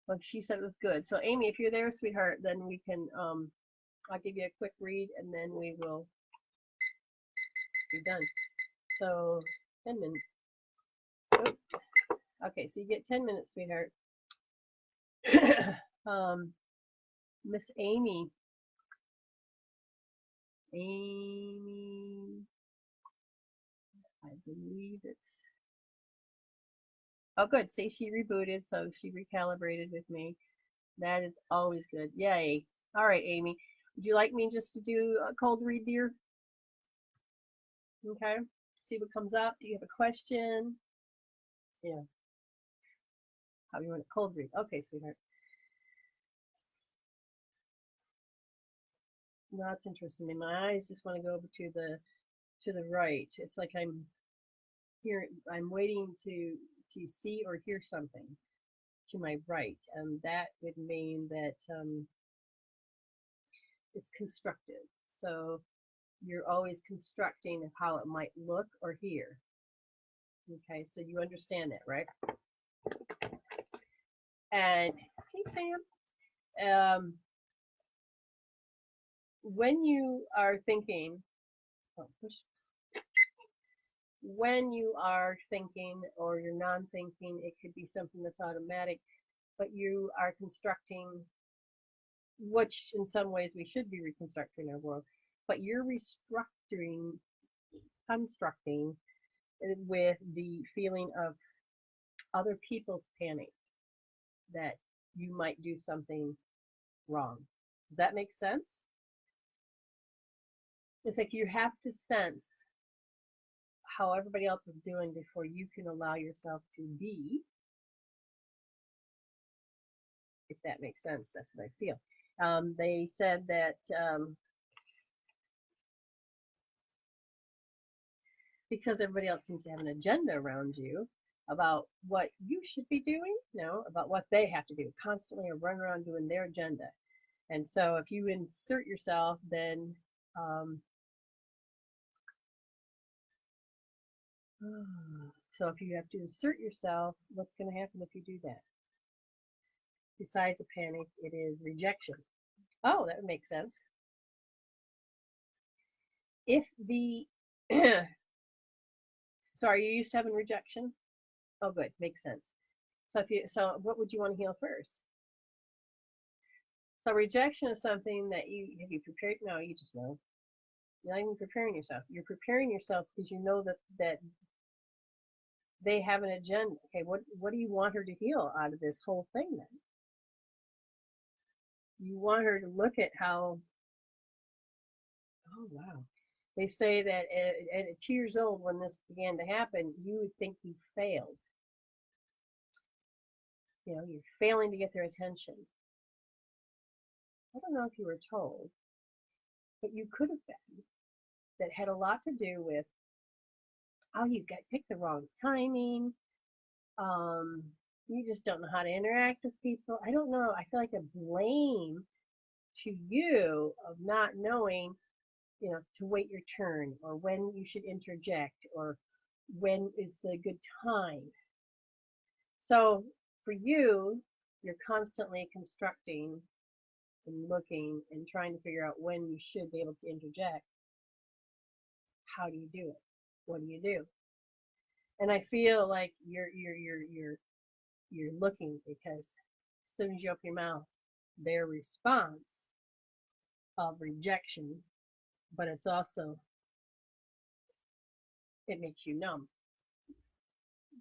A: Well, she said it was good. So, Amy, if you're there, sweetheart, then we can. I'll give you a quick read, and then we will be done. So, 10 minutes. Oh. Okay, so you get 10 minutes, sweetheart. Miss Amy. I believe it's, oh good, see, she rebooted, so she recalibrated with me. That is always good. Yay. All right, Amy, would you like me just to do a cold read, dear? Okay, see what comes up. Do you have a question? Yeah. How you want a cold read? Okay, sweetheart. No, that's interesting. My eyes just want to go over to the right. It's like I'm waiting to see or hear something to my right, and that would mean that it's constructive. So you're always constructing how it might look or hear. Okay, so you understand that, right? And hey, Sam. When you are thinking, when you are thinking or you're non-thinking, it could be something that's automatic, but you are constructing, which in some ways we should be reconstructing our world, but you're constructing with the feeling of other people's panic that you might do something wrong. Does that make sense? It's like you have to sense how everybody else is doing before you can allow yourself to be, if that makes sense. That's what I feel. They said that because everybody else seems to have an agenda around you about what you should be doing, about what they have to do, constantly run around doing their agenda. And so if you insert yourself, then So if you have to assert yourself, what's going to happen if you do that? Besides a panic, it is rejection. Oh, that would make sense. If the so are you used to having rejection? Oh, good, makes sense. So what would you want to heal first? So rejection is something that you have you prepared. No, you just know. You're not even preparing yourself. You're preparing yourself because you know that they have an agenda. Okay, what do you want her to heal out of this whole thing then? You want her to look at how, oh wow. They say that at 2 years old, when this began to happen, you would think you failed. You know, you're failing to get their attention. I don't know if you were told, but you could have been. That had a lot to do with, oh, you got picked the wrong timing. Um, you just don't know how to interact with people. I don't know. I feel like a blame to you of not knowing, to wait your turn or when you should interject or when is the good time. So for you, you're constantly constructing and looking and trying to figure out when you should be able to interject. How do you do it? What do you do? And I feel like you're looking because as soon as you open your mouth, their response of rejection, but it's also it makes you numb.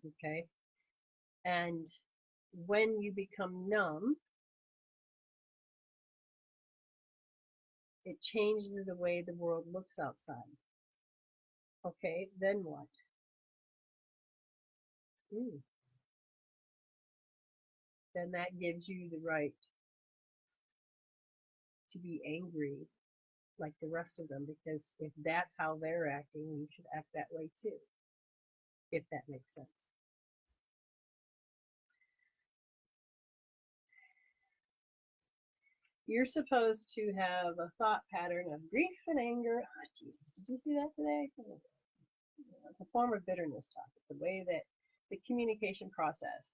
A: Okay. And when you become numb, it changes the way the world looks outside. Okay, then what? Ooh, then that gives you the right to be angry like the rest of them because if that's how they're acting, you should act that way too, if that makes sense. You're supposed to have a thought pattern of grief and anger. Oh, Jesus, did you see that today? It's a form of bitterness talk. It's the way that the communication process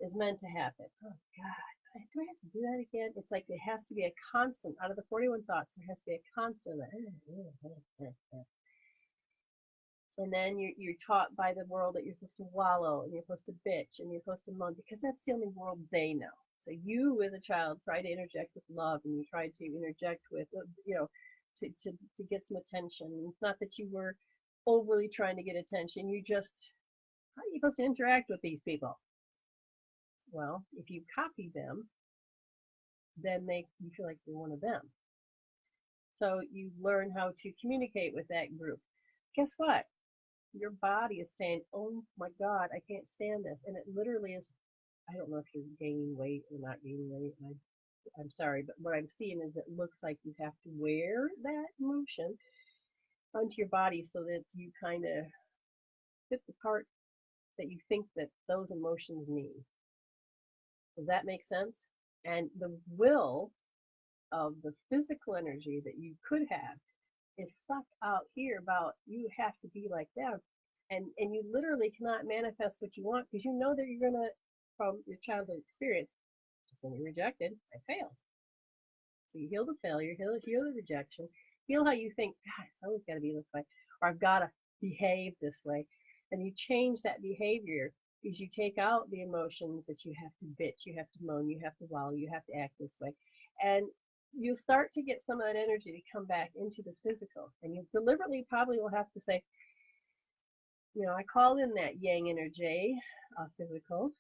A: is meant to happen. Oh, God. Do I have to do that again? It's like it has to be a constant. Out of the 41 thoughts, there has to be a constant. And then you're taught by the world that you're supposed to wallow and you're supposed to bitch and you're supposed to moan because that's the only world they know. So you, as a child, try to interject with love and you try to interject with, to get some attention. It's not that you were overly trying to get attention. How are you supposed to interact with these people? Well, if you copy them, then you feel like you're one of them. So you learn how to communicate with that group. Guess what? Your body is saying, oh my God, I can't stand this. And it literally is, I don't know if you're gaining weight or not gaining weight. I'm sorry, but what I'm seeing is it looks like you have to wear that emotion onto your body so that you kind of fit the part that you think that those emotions need. Does that make sense? And the will of the physical energy that you could have is stuck out here about you have to be like them. And you literally cannot manifest what you want because you know that you're gonna, from your childhood experience, just when you're rejected, I failed. So you heal the failure, heal the rejection, heal how you think, God, it's always got to be this way, or I've got to behave this way. And you change that behavior because you take out the emotions that you have to bitch, you have to moan, you have to wallow, you have to act this way. And you start to get some of that energy to come back into the physical. And you deliberately probably will have to say, I call in that yang energy, physical,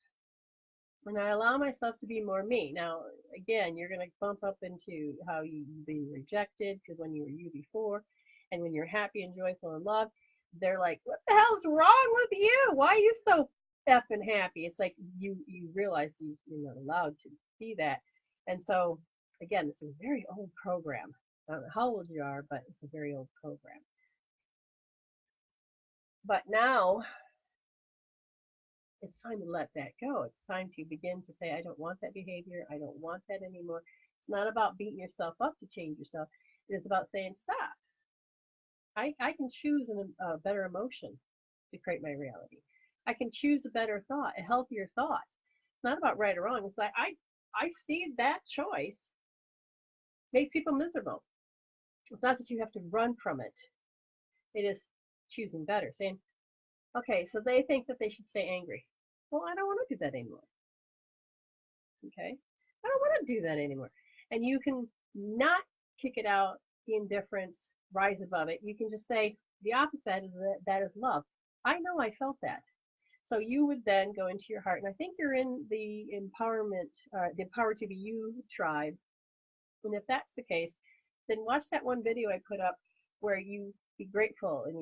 A: and I allow myself to be more me. Now, again, you're going to bump up into how you've been rejected because when you were you before, and when you're happy and joyful and love, they're like, "What the hell's wrong with you? Why are you so effing happy?" It's like you realize you're not allowed to be that, and so again, it's a very old program. I don't know how old you are, but it's a very old program. But now it's time to let that go. It's time to begin to say, I don't want that behavior. I don't want that anymore. It's not about beating yourself up to change yourself. It is about saying, stop. I can choose a better emotion. to create my reality. I can choose a better thought, a healthier thought. It's not about right or wrong. It's like I see that choice makes people miserable. It's not that you have to run from it. It is choosing better, saying, okay, so they think that they should stay angry. Well, I don't want to do that anymore. Okay? I don't want to do that anymore. And you can not kick it out, indifference, rise above it. You can just say the opposite is that is love. I know I felt that. So you would then go into your heart, and I think you're in the empowerment, the Empower to Be You tribe. And if that's the case, then watch that one video I put up where you be grateful and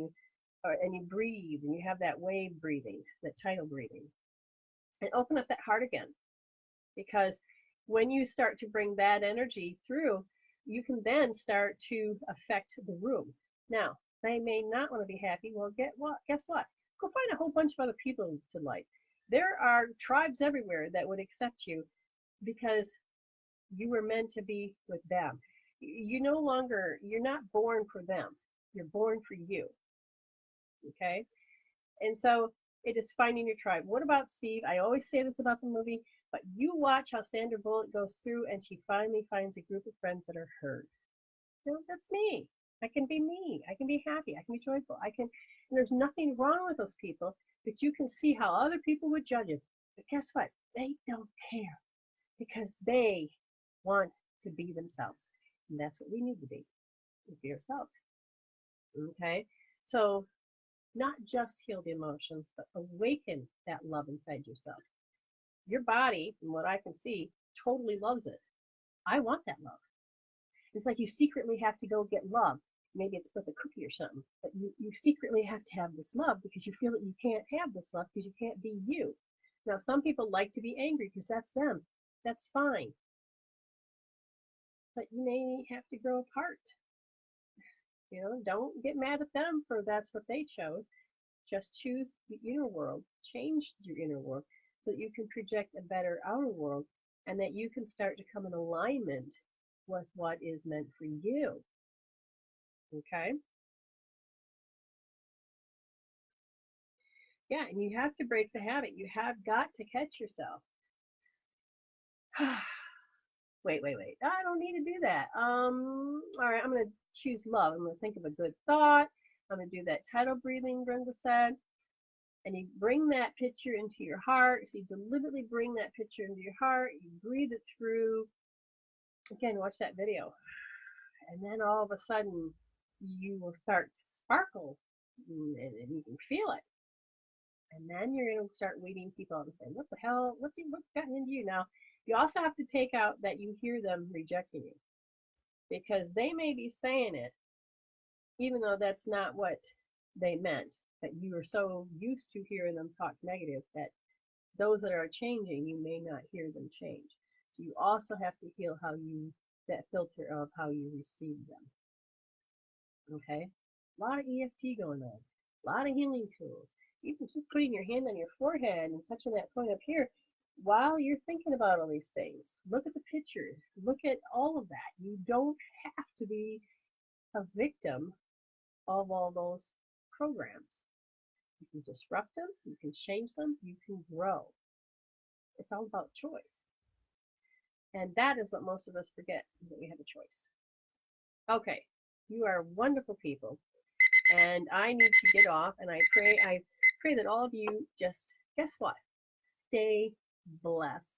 A: you breathe and you have that wave breathing, that tidal breathing, and open up that heart again. Because when you start to bring that energy through, you can then start to affect the room. Now, they may not want to be happy. Well, guess what? Go find a whole bunch of other people to like. There are tribes everywhere that would accept you because you were meant to be with them. You're not born for them. You're born for you. Okay? And so it is finding your tribe. What about Steve? I always say this about the movie, but you watch how Sandra Bullock goes through and she finally finds a group of friends that are heard. That's me. I can be me. I can be happy. I can be joyful. And there's nothing wrong with those people, but you can see how other people would judge it. But guess what? They don't care because they want to be themselves. And that's what we need to be, is be ourselves. Okay? So not just heal the emotions, but awaken that love inside yourself. Your body, from what I can see, totally loves it. I want that love. It's like you secretly have to go get love. Maybe it's with a cookie or something, but you secretly have to have this love because you feel that you can't have this love because you can't be you. Now, some people like to be angry because that's them. That's fine. But you may have to grow apart. Don't get mad at them for that's what they chose. Just choose the inner world, change your inner world so that you can project a better outer world and that you can start to come in alignment with what is meant for you. Okay? Yeah, and you have to break the habit. You have got to catch yourself. Wait. I don't need to do that. All right, I'm going to choose love. I'm going to think of a good thought. I'm going to do that tidal breathing Brenda said. And you bring that picture into your heart. So you deliberately bring that picture into your heart. You breathe it through. Again, watch that video. And then all of a sudden, you will start to sparkle and you can feel it. And then you're going to start weeding people out and saying, what the hell? What's gotten into you? Now, you also have to take out that you hear them rejecting you because they may be saying it, even though that's not what they meant, that you are so used to hearing them talk negative that those that are changing, you may not hear them change. So you also have to heal that filter of how you receive them. Okay? A lot of EFT going on, a lot of healing tools. Even just putting your hand on your forehead and touching that point up here while you're thinking about all these things. Look at the pictures. Look at all of that. You don't have to be a victim of all those programs. You can disrupt them. You can change them. You can grow. It's all about choice. And that is what most of us forget, that we have a choice. Okay, you are wonderful people. And I need to get off, and I pray that all of you just, guess what? Stay blessed.